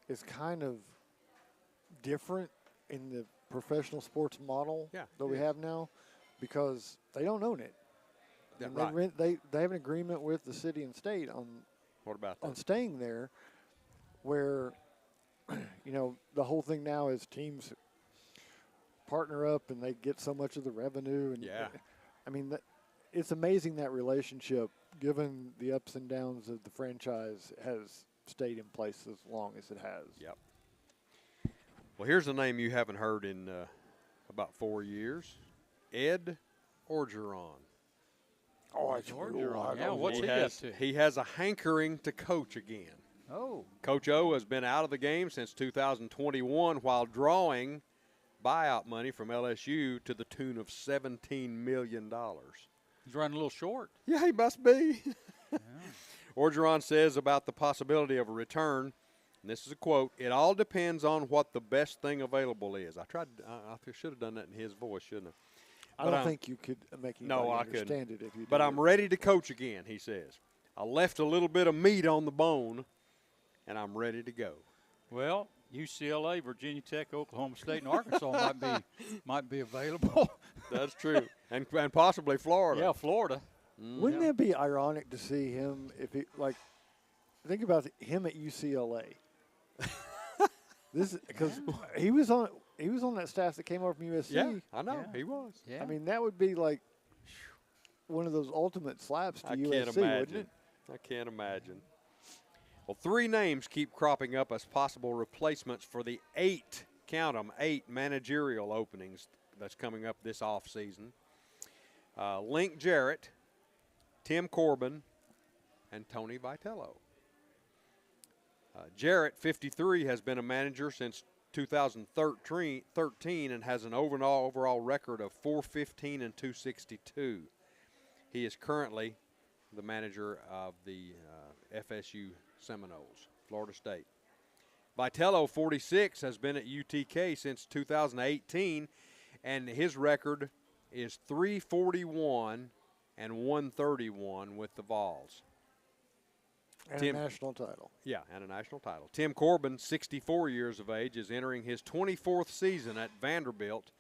is kind of different in the professional sports model that we have now, because they don't own it. And they have an agreement with the city and state on staying there, where the whole thing now is teams partner up and they get so much of the revenue. And I mean, it's amazing that relationship, given the ups and downs of the franchise, has stayed in place as long as it has. Yep. Well, here's a name you haven't heard in about 4 years: Ed Orgeron. Oh, it's Orgeron. Yeah, what's he up to? He has a hankering to coach again. Oh. Coach O has been out of the game since 2021 while drawing buyout money from LSU to the tune of $17 million. He's running a little short. Yeah, he must be. Orgeron says about the possibility of a return, and this is a quote, "It all depends on what the best thing available is." I should have done that in his voice, shouldn't I? I don't think you could make anybody understand it if you did. But I'm ready to coach again, he says. I left a little bit of meat on the bone, and I'm ready to go. Well, UCLA, Virginia Tech, Oklahoma State, and Arkansas might be available. That's true. And possibly Florida. Yeah, Florida. Wouldn't it be ironic to see him think about him at UCLA? Because he was on that staff that came over from USC. Yeah, I know. He was. Yeah. I mean, that would be like one of those ultimate slaps to USC, wouldn't it? I can't imagine. Well, 3 names keep cropping up as possible replacements for the 8 managerial openings that's coming up this off season. Link Jarrett, Tim Corbin, and Tony Vitello. Jarrett, 53, has been a manager since 2013 and has an overall record of 415 and 262. He is currently the manager of the FSU Seminoles, Florida State. Vitello, 46, has been at UTK since 2018, and his record is 341 and 131 with the Vols. And a national title. Yeah, and a national title. Tim Corbin, 64 years of age, is entering his 24th season at Vanderbilt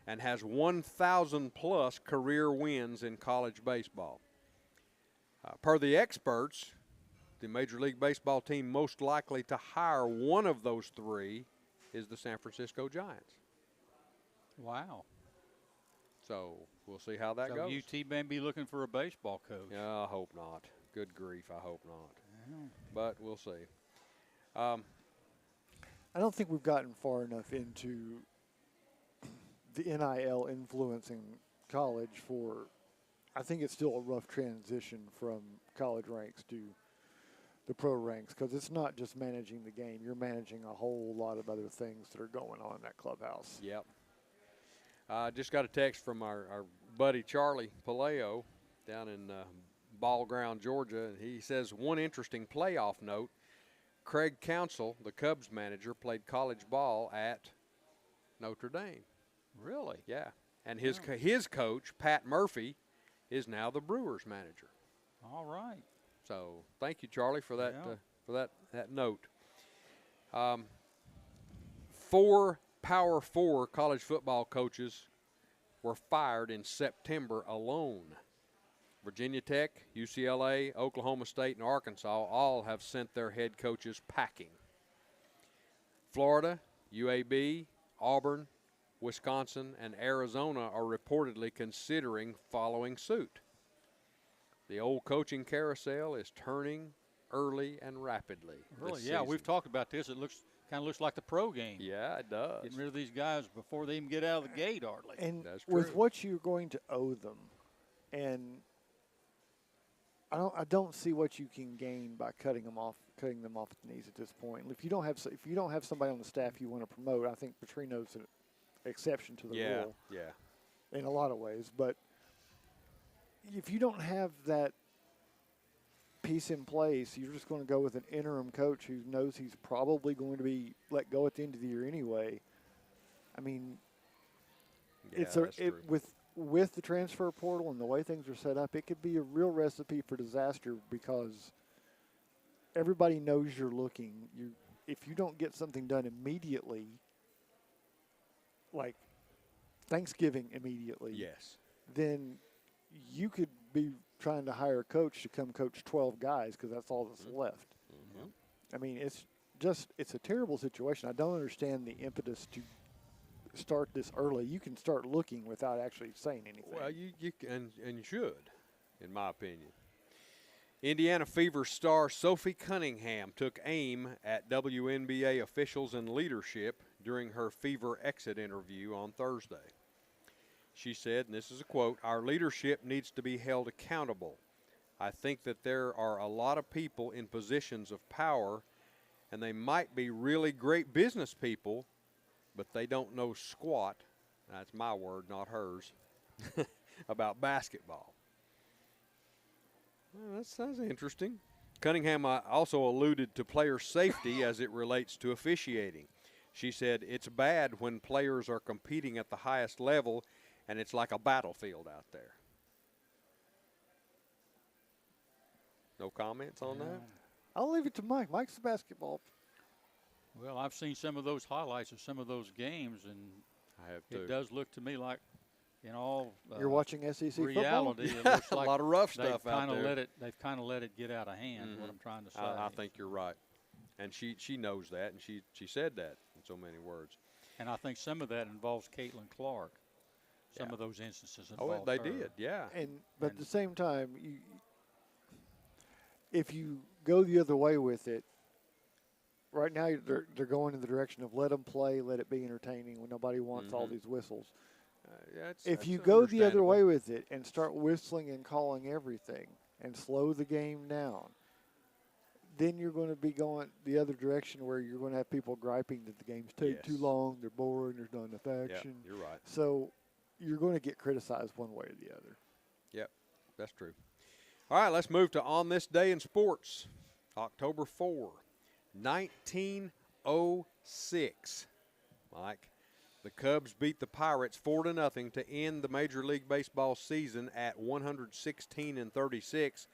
and has 1,000-plus career wins in college baseball. Per the experts, the Major League Baseball team most likely to hire one of those three is the San Francisco Giants. Wow. So we'll see how that goes. UT may be looking for a baseball coach. Yeah, I hope not. Good grief, I hope not. Yeah. But we'll see. I don't think we've gotten far enough into the NIL influencing college for – I think it's still a rough transition from college ranks to the pro ranks, because it's not just managing the game. You're managing a whole lot of other things that are going on in that clubhouse. Yep. Just got a text from our buddy Charlie Paleo down in Ball Ground, Georgia, and he says, one interesting playoff note, Craig Counsell, the Cubs manager, played college ball at Notre Dame. Really? Yeah. And his coach, Pat Murphy, is now the Brewers manager. All right. So thank you, Charlie, for that that note. 4 Power 4 college football coaches were fired in September alone. Virginia Tech, UCLA, Oklahoma State, and Arkansas all have sent their head coaches packing. Florida, UAB, Auburn, Wisconsin, and Arizona are reportedly considering following suit. The old coaching carousel is turning early and rapidly. Really? Yeah, we've talked about this. It kind of looks like the pro game. Yeah, it does. Getting rid of these guys before they even get out of the gate, hardly. And that's true. With what you're going to owe them, and I don't see what you can gain by cutting them off at the knees at this point. If you don't have somebody on the staff you want to promote, I think Petrino's an exception to the rule. Yeah. In a lot of ways, but if you don't have that piece in place, you're just going to go with an interim coach who knows he's probably going to be let go at the end of the year anyway. I mean, with the transfer portal and the way things are set up, it could be a real recipe for disaster, because everybody knows you're looking. If you don't get something done immediately, like Thanksgiving immediately, yes, then you could be trying to hire a coach to come coach 12 guys, because that's all that's left. Mm-hmm. I mean, it's a terrible situation. I don't understand the impetus to start this early. You can start looking without actually saying anything. Well, you can, and you should, in my opinion. Indiana Fever star Sophie Cunningham took aim at WNBA officials and leadership during her Fever exit interview on Thursday. She said, and this is a quote, "Our leadership needs to be held accountable. I think that there are a lot of people in positions of power, and they might be really great business people, but they don't know squat," that's my word, not hers, about basketball. Well, that sounds interesting. Cunningham also alluded to player safety as it relates to officiating. She said, "It's bad when players are competing at the highest level, and it's like a battlefield out there." No comments on that? I'll leave it to Mike. Mike's the basketball. Well, I've seen some of those highlights of some of those games, and I have too. it does look to me like, in all you're watching SEC reality, football? it looks like a lot of rough stuff out there. They've kind of let it get out of hand. What I'm trying to say. I think you're right, and she knows that, and she said that in so many words. And I think some of that involves Caitlin Clark. Some of those instances involved they her. did, yeah. But at the same time, if you go the other way with it, right now they're going in the direction of let them play, let it be entertaining when nobody wants all these whistles. if you go the other way with it and start whistling and calling everything and slow the game down, then you're going to be going the other direction where you're going to have people griping that the games take too long, they're boring, there's not enough action. Yeah, you're right. So you're going to get criticized one way or the other. Yep, that's true. All right, let's move to On This Day in Sports. October 4, 1906. Mike, the Cubs beat the Pirates 4-0 to end the Major League Baseball season at 116-36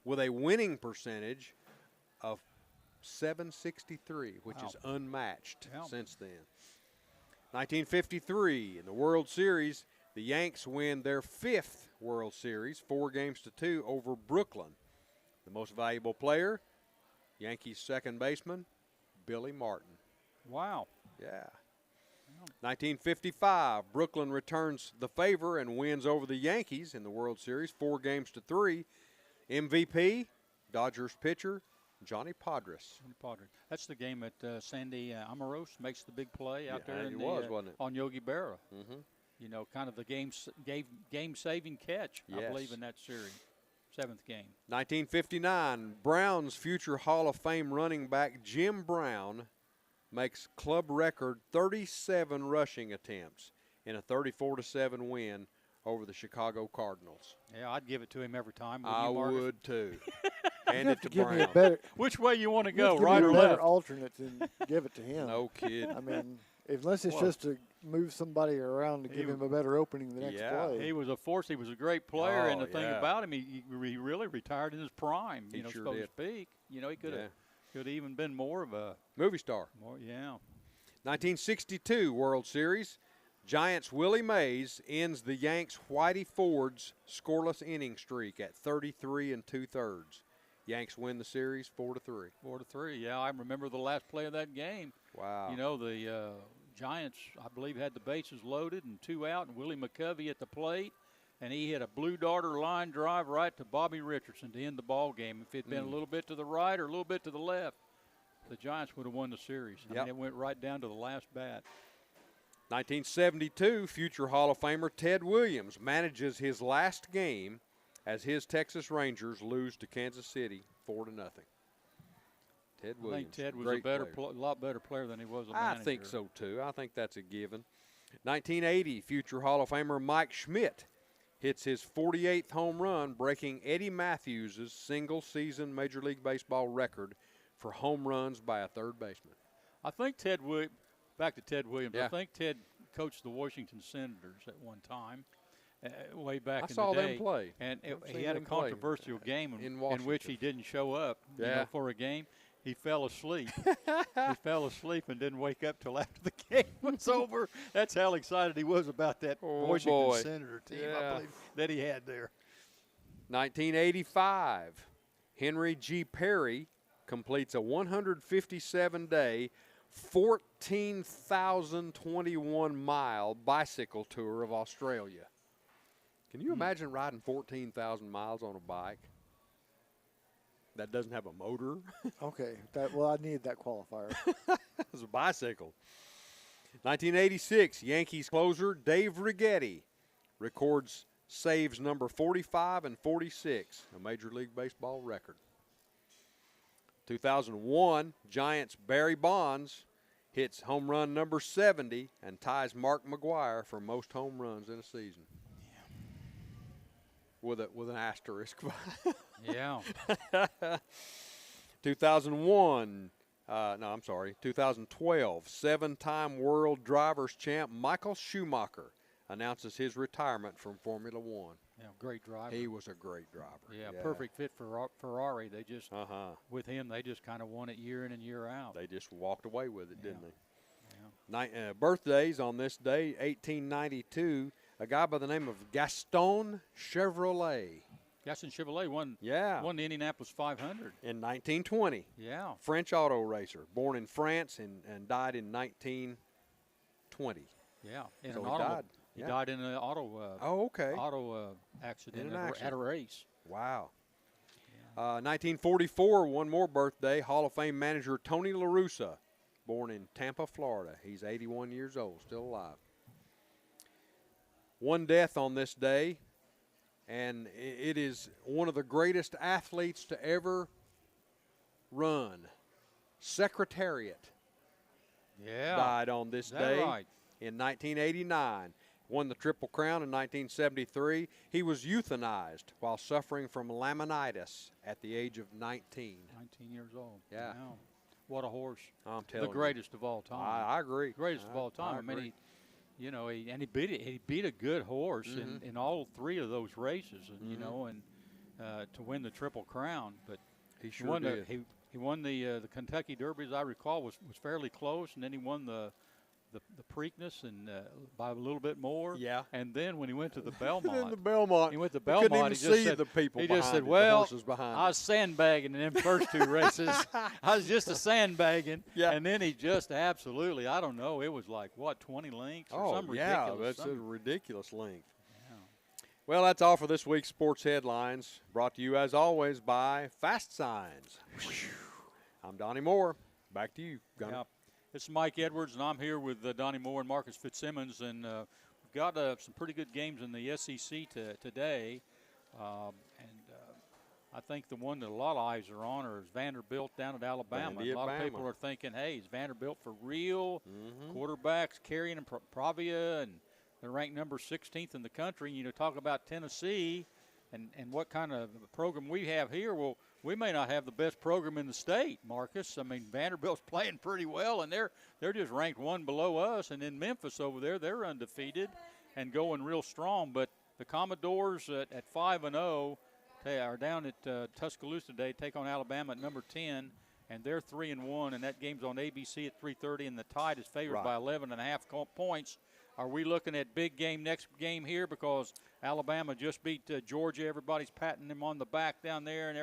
with a winning percentage of .763, which is unmatched since then. 1953, in the World Series, the Yanks win their 5th World Series, 4-2 over Brooklyn. The most valuable player, Yankees second baseman, Billy Martin. Wow. Yeah. 1955, Brooklyn returns the favor and wins over the Yankees in the World Series, 4-3. MVP, Dodgers pitcher, Johnny Podres. That's the game that Sandy Amoros makes the big play out there wasn't it? On Yogi Berra. Mm-hmm. You know, kind of the game-saving catch, I believe, in that series. 7th game. 1959, Browns future Hall of Fame running back Jim Brown makes club record 37 rushing attempts in a 34-7 win over the Chicago Cardinals. Yeah, I'd give it to him every time. I would too. Hand it to give Brown. me a better, Which way you want to go, give right me or a better left? alternate than give it to him. No kid. I mean, unless it's just to move somebody around to give him a better opening the next play. He was a force. He was a great player, and the thing yeah. about him, he really retired in his prime. He You know, sure so to did. speak. You know, he could have even been more of a Movie star. 1962 World Series. Giants' Willie Mays ends the Yanks' Whitey Ford's scoreless inning streak at 33 2/3. Yanks win the series 4-3. 4-3. Yeah, I remember the last play of that game. Wow. You know, the Giants, I believe, had the bases loaded and 2 out, and Willie McCovey at the plate, and he hit a blue darter line drive right to Bobby Richardson to end the ball game. If it had been a little bit to the right or a little bit to the left, the Giants would have won the series. I mean, it went right down to the last bat. 1972, future Hall of Famer Ted Williams manages his last game as his Texas Rangers lose to Kansas City 4-0. Ted Williams. I think Ted was great a player. lot better player than he was a manager. I think so, too. I think that's a given. 1980, future Hall of Famer Mike Schmidt hits his 48th home run, breaking Eddie Matthews' single-season Major League Baseball record for home runs by a third baseman. I think back to Ted Williams, Yeah. I think Ted coached the Washington Senators at one time, way back in the day. I saw them play. And I've he seen had a them play controversial game in in which he didn't show up you know, for a game. He fell asleep. He fell asleep and didn't wake up till after the game was over. That's how excited he was about that Washington Senator team, I believe, that he had there. 1985, Henry G. Perry completes a 157-day, 14,021-mile bicycle tour of Australia. Can you imagine riding 14,000 miles on a bike that doesn't have a motor? Okay. I needed that qualifier. It's a bicycle. 1986, Yankees closer Dave Righetti records saves number 45 and 46, a Major League Baseball record. 2001, Giants' Barry Bonds hits home run number 70 and ties Mark McGwire for most home runs in a season. With an asterisk. Yeah. 2012, seven-time world drivers champ Michael Schumacher announces his retirement from Formula One. Yeah, great driver. He was a great driver. Yeah, perfect fit for Ferrari. They just, with him, they just kind of won it year in and year out. They just walked away with it, didn't they? Yeah. Birthdays on this day, 1892, a guy by the name of Gaston Chevrolet. Gaston Chevrolet won the Indianapolis 500. In 1920. Yeah. French auto racer, born in France and died in 1920. Yeah. He died in an auto accident at a race. Wow. 1944, one more birthday, Hall of Fame manager Tony La Russa, born in Tampa, Florida. He's 81 years old, still alive. one death on this day, and it is one of the greatest athletes to ever run. Secretariat died on this day in 1989. Won the Triple Crown in 1973. He was euthanized while suffering from laminitis at the age of 19. 19 years old. Yeah. Wow. What a horse. I'm telling you. The greatest of all time. I agree. Greatest of all time. I mean, he beat it. He beat a good horse in all three of those races, and to win the Triple Crown. But he sure did. He won the Kentucky Derby, as I recall, was fairly close, and then he won the Preakness and by a little bit more. Yeah. And then when he went to the Belmont, he went to Belmont. Couldn't even see the people. He behind just said, it, "Well, the horses behind I was sandbagging in them first two races. I was just a sandbagging." Yeah. And then he just absolutely, I don't know, it was like what, 20 lengths or something ridiculous. That's a ridiculous length. Yeah. Well, that's all for this week's sports headlines. Brought to you as always by Fast Signs. I'm Donnie Moore. Back to you, Gunner. Yeah. This is Mike Edwards, and I'm here with Donnie Moore and Marcus Fitzsimmons, and we've got some pretty good games in the SEC today. I think the one that a lot of eyes are on is Vanderbilt down at Alabama. A lot of people are thinking, hey, is Vanderbilt for real? Quarterbacks, Carrion and Pravia, and they're ranked number 16th in the country. Talk about Tennessee and what kind of program we have here. Well, we may not have the best program in the state, Marcus. I mean, Vanderbilt's playing pretty well, and they're just ranked one below us. And in Memphis over there, they're undefeated and going real strong. But the Commodores at 5-0 are down at Tuscaloosa today, take on Alabama at number 10, and they're 3-1. And that game's on ABC at 3:30, and the Tide is favored by 11.5 points. Are we looking at big game next game here because Alabama just beat Georgia? Everybody's patting them on the back down there, and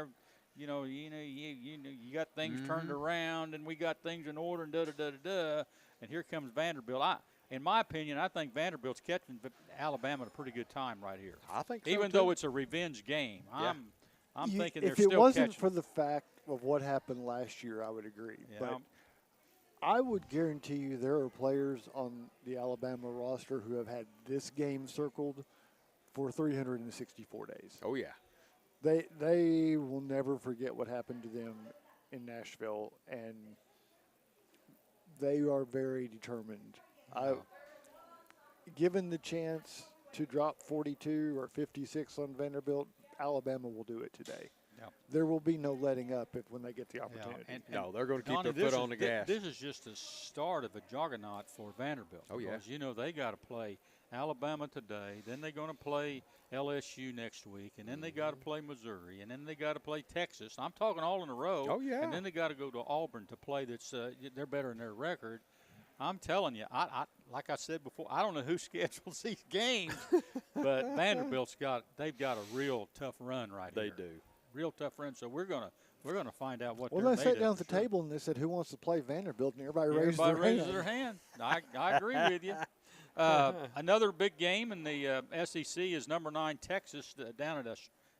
you got things turned around, and we got things in order, and da-da-da-da-da. And here comes Vanderbilt. In my opinion, I think Vanderbilt's catching Alabama at a pretty good time right here. I think so, even though it's a revenge game. Yeah. I'm thinking they're still catching. If it wasn't for the fact of what happened last year, I would agree. Yeah. But I would guarantee you there are players on the Alabama roster who have had this game circled for 364 days. Oh, yeah. They will never forget what happened to them in Nashville, and they are very determined. Given the chance to drop 42 or 56 on Vanderbilt, Alabama will do it today. Yep. There will be no letting up when they get the opportunity. And no, they're going to keep Donnie, their foot on the gas. This is just the start of a juggernaut for Vanderbilt. Oh, yeah. Because, they got to play Alabama today, then they're going to play LSU next week, and then they got to play Missouri, and then they got to play Texas. I'm talking all in a row. Oh, yeah. And then they got to go to Auburn to play they're better than their record. I'm telling you, I like I said before, I don't know who schedules these games, but they've got a real tough run right here. They do. Real tough run. So we're gonna find out what. Well, they're they sat made down of at the for table and they said, "Who wants to play Vanderbilt?" And everybody raises their hand. I agree with you. Another big game in the SEC is number 9 Texas down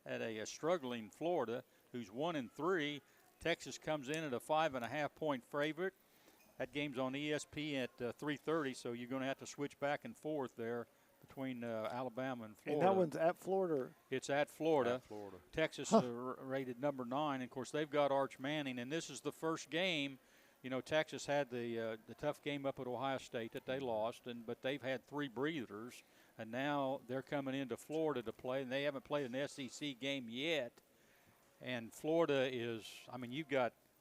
at a struggling Florida, who's 1-3. Texas comes in at a 5.5-point favorite. That game's on ESPN at 3:30, so you're going to have to switch back and forth there between Alabama and Florida. And that one's at Florida. It's at Florida. Texas rated number 9. Of course, they've got Arch Manning, and this is the first game. Texas had the tough game up at Ohio State that they lost, but they've had 3 breathers, and now they're coming into Florida to play, and they haven't played an SEC game yet. And Florida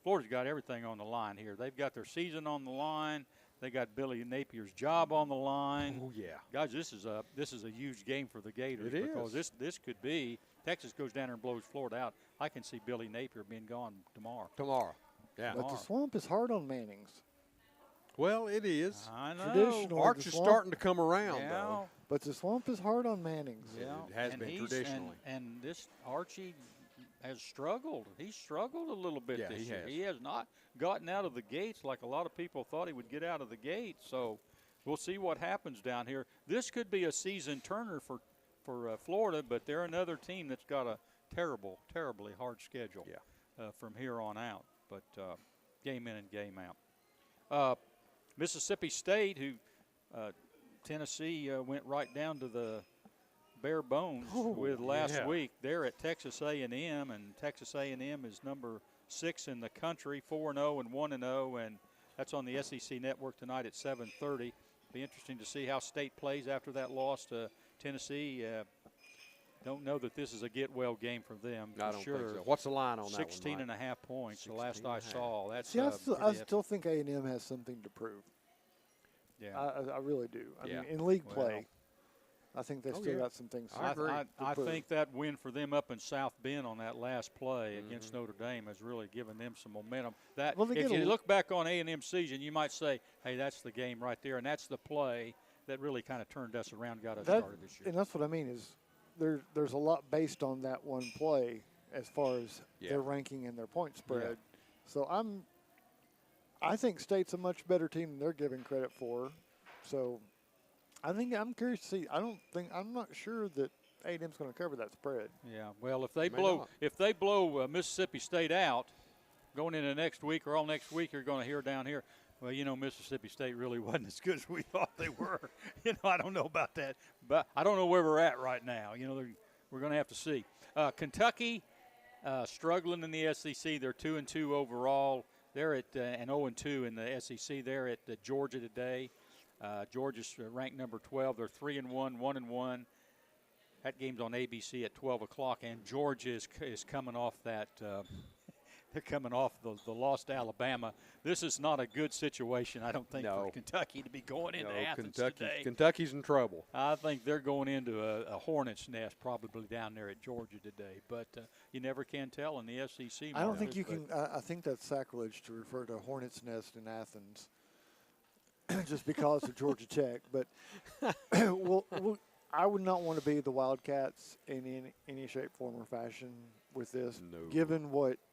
Florida's got everything on the line here. They've got their season on the line. They got Billy Napier's job on the line. Oh, yeah. Guys, this is a huge game for the Gators. It because is. This could be Texas goes down there and blows Florida out. I can see Billy Napier being gone tomorrow. Yeah. But the swamp is hard on Manning's. Well, it is. I know. Traditional. Arch is starting to come around, though. But the swamp is hard on Manning's. Yeah. It has been traditionally. And this Archie has struggled. He's struggled a little bit this year. He has not gotten out of the gates like a lot of people thought he would get out of the gates. So we'll see what happens down here. This could be a season turner for Florida, but they're another team that's got a terribly hard schedule from here on out. But game in and game out. Mississippi State, who Tennessee went right down to the bare bones with last week. They're at Texas A&M, and Texas A&M is number 6 in the country, 4-0 and 1-0, and that's on the SEC Network tonight at 7:30. Be interesting to see how State plays after that loss to Tennessee. Don't know that this is a get-well game for them. I don't think so. What's the line on that one, 16 and a half points, the last I saw. That's See, I still think A&M has something to prove. Yeah. I really do. I mean, in league play, I think they still got some things to prove. I think that win for them up in South Bend on that last play against Notre Dame has really given them some momentum. If you look back on A&M season, you might say, hey, that's the game right there, and that's the play that really kind of turned us around, got us started this year. And that's what I mean is there's a lot based on that one play as far as their ranking and their point spread. Yeah. So I think State's a much better team than they're giving credit for. So I'm curious to see. I'm not sure that A&M's going to cover that spread. Yeah. Well, if they blow Mississippi State out going into next week or all next week, you're going to hear down here, well, Mississippi State really wasn't as good as we thought they were. I don't know about that, but I don't know where we're at right now. We're going to have to see. Kentucky struggling in the SEC. They're 2-2 overall. They're at and 0-2 in the SEC. They're at Georgia today. Georgia's ranked number 12. They're 3-1, 1-1. That game's on ABC at 12 o'clock, and Georgia is coming off that. They're coming off the loss to Alabama. This is not a good situation, I don't think, for Kentucky to be going into Athens today. Kentucky's in trouble. I think they're going into a hornet's nest probably down there at Georgia today. But you never can tell in the SEC. I don't think you can. I think that's sacrilege to refer to a hornet's nest in Athens just because of Georgia Tech. But I would not want to be the Wildcats in any shape, form, or fashion with this, given what –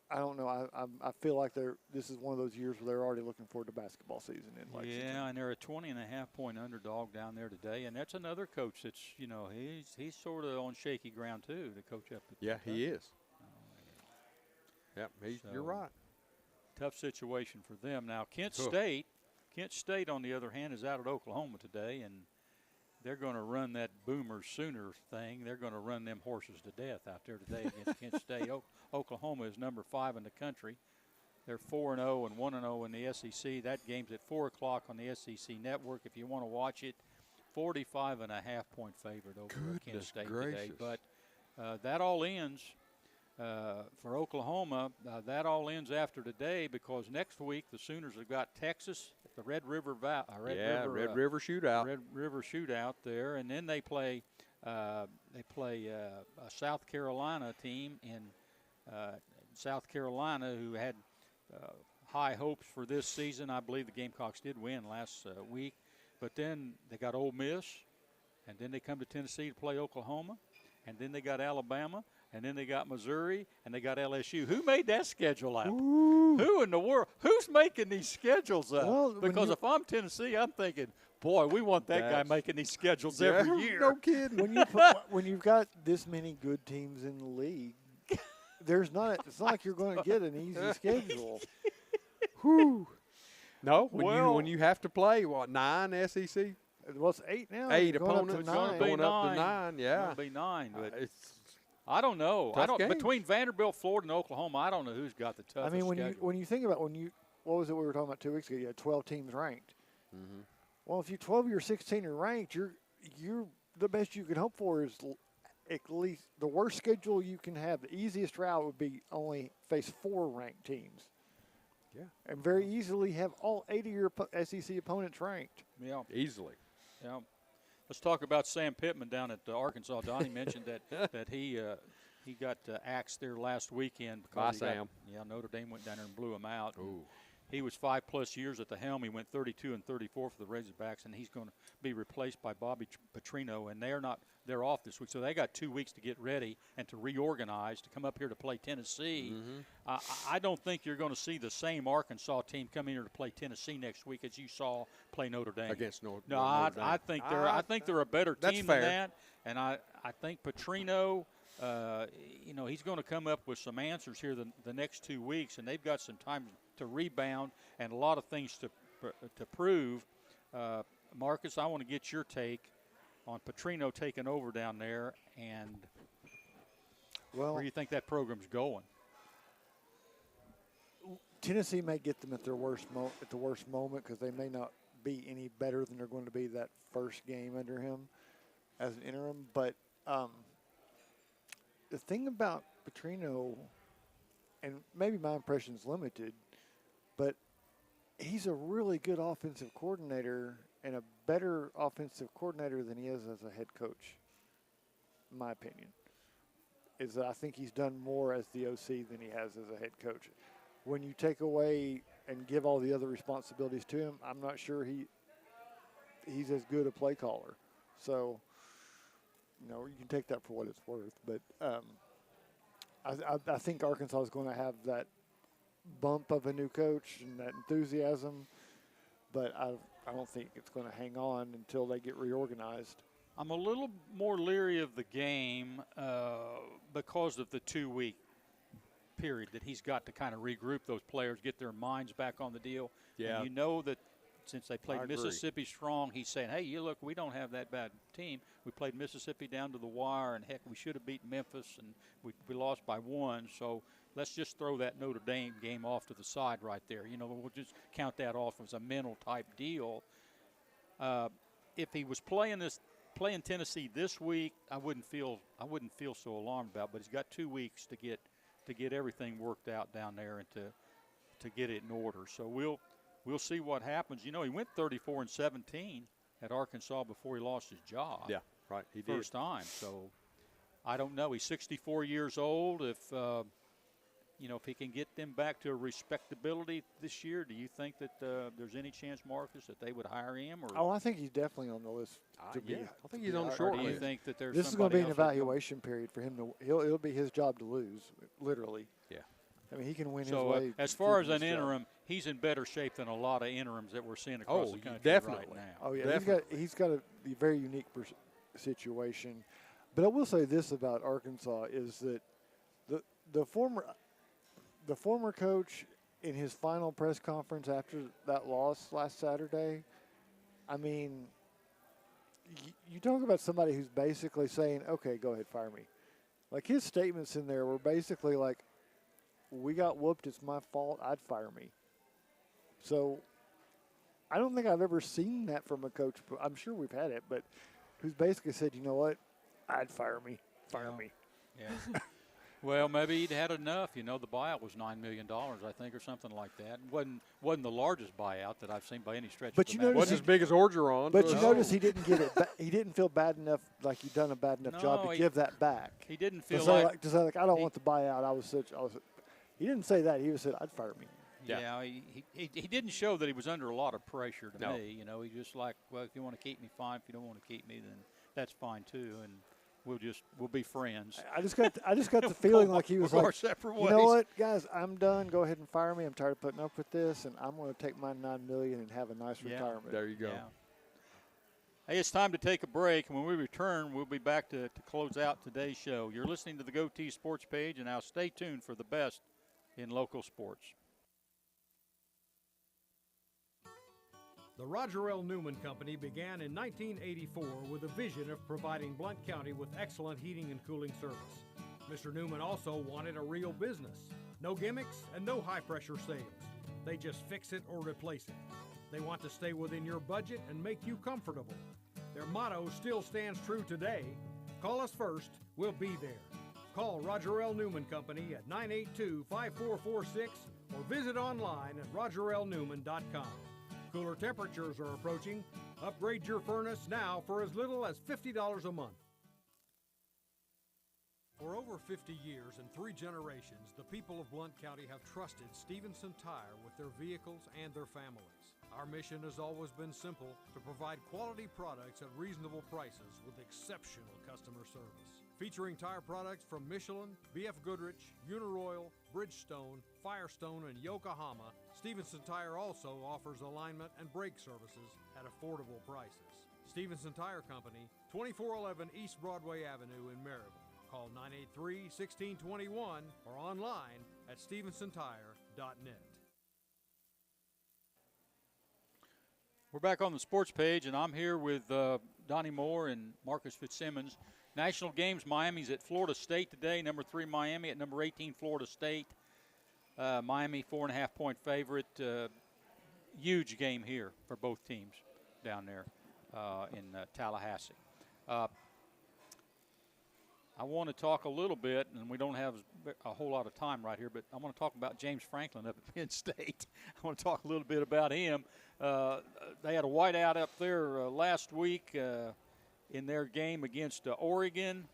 I don't know. I feel like this is one of those years where they're already looking forward to basketball season in Lexington. Yeah, and they're a 20.5-point underdog down there today, and that's another coach that's he's sort of on shaky ground too. The coach up at Kentucky. He is. You're right. Tough situation for them now. Kent State, on the other hand, is out at Oklahoma today, and they're going to run that Boomer Sooner thing. They're going to run them horses to death out there today against Kent State. Oklahoma is number 5 in the country. They're 4-0 and 1-0 in the SEC. That game's at 4 o'clock on the SEC Network. If you want to watch it, 45.5-point favorite over Kent State today. But that all ends for Oklahoma. That all ends after today because next week the Sooners have got Texas at the Red River Shootout. Red River Shootout there, and then they play a South Carolina team in South Carolina who had high hopes for this season. I believe the Gamecocks did win last week, but then they got Ole Miss, and then they come to Tennessee to play Oklahoma, and then they got Alabama, and then they got Missouri, and they got LSU. Who made that schedule up? Ooh. Who in the world? Who's making these schedules up? Well, because if I'm Tennessee, I'm thinking, boy, we want that guy making these schedules every year. No kidding. When you've got this many good teams in the league, it's not like you're going to get an easy schedule. Whew. No, when you have to play, 9 SEC? Well, it's 8 now. 8 opponents. Going up to 9, yeah. It's going to be 9, but I don't know. Between Vanderbilt, Florida, and Oklahoma, I don't know who's got the toughest schedule. when you think about what was it we were talking about 2 weeks ago? You had 12 teams ranked. Mm-hmm. Well, if you 12 or 16 are ranked, you're the best you can hope for is at least the worst schedule you can have. The easiest route would be only face 4 ranked teams. Yeah, and very easily have all 8 of your SEC opponents ranked. Yeah, easily. Yeah. Let's talk about Sam Pittman down at Arkansas. Donnie mentioned that he got axed there last weekend because Notre Dame went down there and blew him out. He was 5+ years at the helm. He went 32-34 for the Razorbacks, and he's going to be replaced by Bobby Petrino. And they're off this week, so they got 2 weeks to get ready and to reorganize to come up here to play Tennessee. Mm-hmm. I don't think you're going to see the same Arkansas team come in here to play Tennessee next week as you saw play Notre Dame against Notre Dame. I think they're a better team than that, and I think Petrino. He's going to come up with some answers here the next 2 weeks, and they've got some time to rebound and a lot of things to prove Marcus, I want to get your take on Petrino taking over down there, and where do you think that program's going? Tennessee may get them at their worst at the worst moment because they may not be any better than they're going to be that first game under him as an interim. But the thing about Petrino, and maybe my impression is limited, but he's a really good offensive coordinator and a better offensive coordinator than he is as a head coach, in my opinion. Is that I think he's done more as the OC than he has as a head coach. When you take away and give all the other responsibilities to him, I'm not sure he's as good a play caller. So, you know, you can take that for what it's worth. But I think Arkansas is going to have that bump of a new coach and that enthusiasm, but I don't think it's going to hang on until they get reorganized. I'm a little more leery of the game because of the 2-week period that he's got to kind of regroup those players, get their minds back on the deal. Yeah. And you know that since they played I agree. Mississippi strong, he's saying, hey, you look, we don't have that bad team. We played Mississippi down to the wire, and, heck, we should have beaten Memphis, and we lost by 1. So let's just throw that Notre Dame game off to the side right there. You know, we'll just count that off as a mental-type deal. If he was playing Tennessee this week, I wouldn't feel so alarmed about it, but he's got 2 weeks to get everything worked out down there and to get it in order. So we'll see what happens. You know, he went 34-17 at Arkansas before he lost his job. Yeah, right. He did. First time. So I don't know. He's 64 years old. If if he can get them back to a respectability this year, do you think that there's any chance, Marcus, that they would hire him? Or Oh, I think he's definitely on the list. Yeah, I think he's on the or short do you list. think that there's This is going to be an somebody else that evaluation period for him. It'll be his job to lose, literally. Yeah. I mean, he can win his So way. as far as keeping an his job. interim, he's in better shape than a lot of interims that we're seeing across the country definitely. right now. Oh yeah, Definitely. he's got a very unique situation. But I will say this about Arkansas is that the former coach in his final press conference after that loss last Saturday, I mean, you talk about somebody who's basically saying, "Okay, go ahead, fire me." Like his statements in there were basically like, "We got whooped. It's my fault. I'd fire me." So I don't think I've ever seen that from a coach. I'm sure we've had it, but who's basically said, "You know what? I'd fire me. Fire me." Yeah. Well, maybe he'd had enough. You know, the buyout was $9 million, I think, or something like that. Wasn't the largest buyout that I've seen by any stretch But of you the notice Wasn't as big as Orgeron. But you notice he didn't get it. He didn't feel bad enough, like he'd done a bad enough job No, to he- give that back. He didn't To feel say like like, I don't want the buyout. He didn't say that. He just said, "I'd fire me." Yeah, he didn't show that he was under a lot of pressure to No. me. You know, he just like, well, if you want to keep me, fine. If you don't want to keep me, then that's fine too, and we'll be friends. I just got the feeling like he was We'll go our like, separate "You know ways." what, guys? I'm done. Go ahead and fire me. I'm tired of putting up with this, and I'm going to take my $9 million and have a nice Yeah. retirement." There you go. Yeah. Hey, it's time to take a break. When we return, we'll be back to close out today's show. You're listening to the GoTeez Sports Page, and now stay tuned for the best in local sports. The Roger L. Newman Company began in 1984 with a vision of providing Blount County with excellent heating and cooling service. Mr. Newman also wanted a real business. No gimmicks and no high-pressure sales. They just fix it or replace it. They want to stay within your budget and make you comfortable. Their motto still stands true today. Call us first, we'll be there. Call Roger L. Newman Company at 982-5446 or visit online at rogerlnewman.com. Cooler temperatures are approaching. Upgrade your furnace now for as little as $50 a month. For over 50 years and 3 generations, the people of Blount County have trusted Stevenson Tire with their vehicles and their families. Our mission has always been simple: to provide quality products at reasonable prices with exceptional customer service. Featuring tire products from Michelin, BF Goodrich, Uniroyal, Bridgestone, Firestone, and Yokohama, Stevenson Tire also offers alignment and brake services at affordable prices. Stevenson Tire Company, 2411 East Broadway Avenue in Maryville. Call 983-1621 or online at stevensontire.net. We're back on the sports page, and I'm here with Donnie Moore and Marcus Fitzsimmons. National games, Miami's at Florida State today. Number 3 Miami at number 18 Florida State. Miami 4.5-point favorite. Huge game here for both teams down there in Tallahassee. I want to talk a little bit, and we don't have a whole lot of time right here, but I want to talk about James Franklin up at Penn State. I want to talk a little bit about him. They had a whiteout up there last week in their game against Oregon,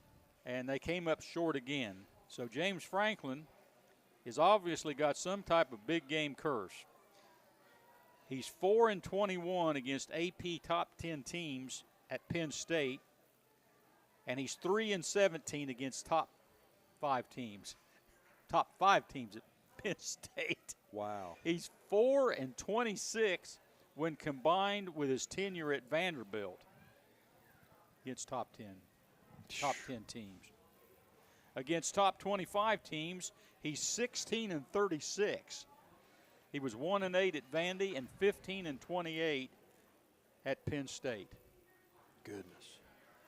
and they came up short again. So James Franklin has obviously got some type of big game curse. He's 4-21 against AP top 10 teams at Penn State, and he's 3-17 against top 5 teams. Top 5 teams at Penn State. Wow. He's 4-26 when combined with his tenure at Vanderbilt against top 10 teams. Against top 25 teams, he's 16-36. He was 1-8 at Vandy and 15-28 at Penn State. Goodness.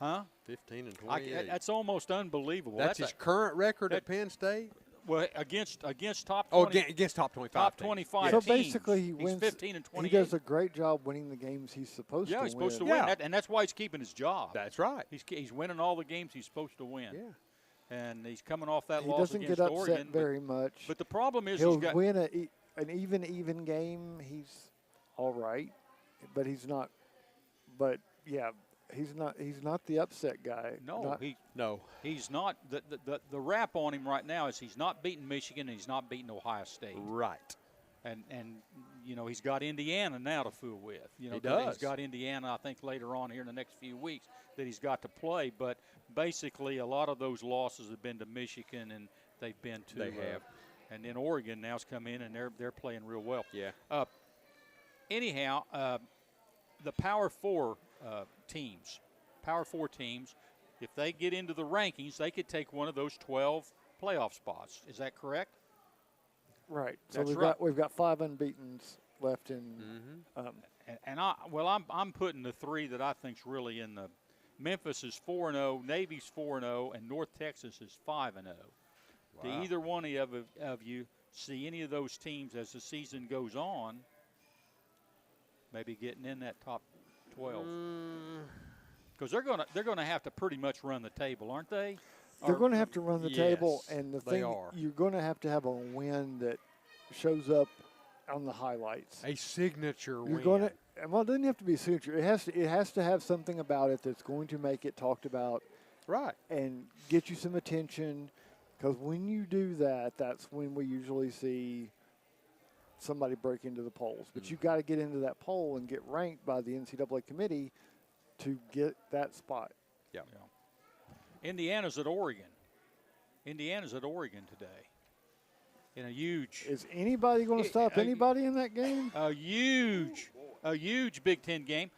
Huh? 15-28. That's almost unbelievable. That's his current record at Penn State? Well, against top 20, Oh, against top 25. top 25 So teams. basically, he wins. 15-28. He does a great job winning the games he's supposed to win. Yeah, he's supposed to win, Yeah. and that's why he's keeping his job. That's right. He's winning all the games he's supposed to win. Yeah. And he's coming off that He loss doesn't against get upset Oregon. very much. But the problem is He'll he's got win an even game. He's all right, but he's not. But yeah, he's not the upset guy. no, No. he's not. The rap on him right now is he's not beating Michigan and he's not beating Ohio State. Right. And you know, he's got Indiana now to fool with. You know, He does. He's got Indiana, I think, later on here in the next few weeks that he's got to play. But basically, a lot of those losses have been to Michigan, and they've been to. They have. And then Oregon now's come in, and they're playing real well. Yeah. Anyhow, the Power 4 teams, if they get into the rankings, they could take one of those 12 playoff spots. Is that correct? Right. So That's we've got 5 unbeatens left in. I'm putting the 3 that I think's really in the. Memphis is 4-0, Navy's 4-0, and North Texas is 5-0. Do either one of you see any of those teams as the season goes on, maybe getting in that top 12? Because they're gonna have to pretty much run the table, aren't they? They're going to have to run the table, Yes, and the they thing are. you're going to have a win that shows up on the highlights. A signature You're win. going to. Well, it doesn't have to be a signature. It has to have something about it that's going to make it talked about, Right. and get you some attention. Because when you do that, that's when we usually see somebody break into the polls. But you've got to get into that poll and get ranked by the NCAA committee to get that spot. Yeah. Indiana's at Oregon. Today. In a huge. Is anybody going to stop anybody in that game? A huge Big Ten game.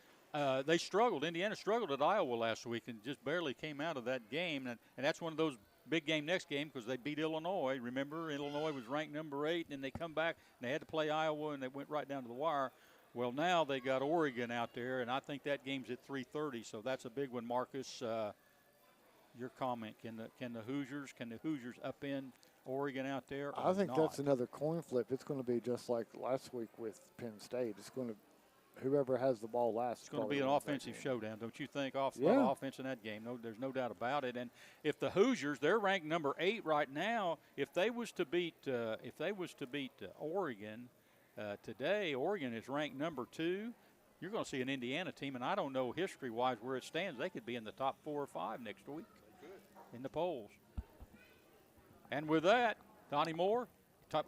They struggled. Indiana struggled at Iowa last week and just barely came out of that game. And that's one of those big game next game because they beat Illinois. Remember, Illinois was ranked number 8, and they come back and they had to play Iowa, and they went right down to the wire. Well, now they got Oregon out there, and I think that game's at 3:30. So that's a big one, Marcus. Your comment: Can the Hoosiers up in Oregon out there? I think not? that's another coin flip. It's going to be just like last week with Penn State. It's going to whoever has the ball last. It's going to be an offensive showdown, don't you think? A lot Yeah. of offense in that game. No, there's no doubt about it. And if the Hoosiers, they're ranked number 8 right now. If they was to beat Oregon today, Oregon is ranked number 2. You're going to see an Indiana team, and I don't know history-wise where it stands. They could be in the top 4 or 5 next week in the polls. And with that, Donnie Moore,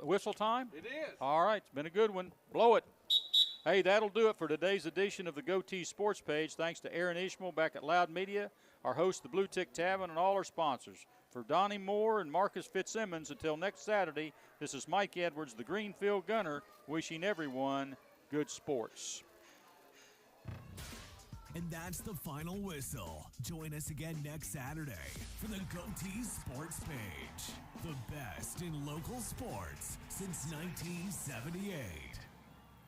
whistle time? It is. All right, it's been a good one. Blow it. Hey, that'll do it for today's edition of the GoTeez Sports Page. Thanks to Aaron Ishmael back at Loud Media, our host, the Blue Tick Tavern, and all our sponsors. For Donnie Moore and Marcus Fitzsimmons, until next Saturday, this is Mike Edwards, the Greenfield Gunner, wishing everyone good sports. And that's the final whistle. Join us again next Saturday for the GoTeez Sports Page. The best in local sports since 1978.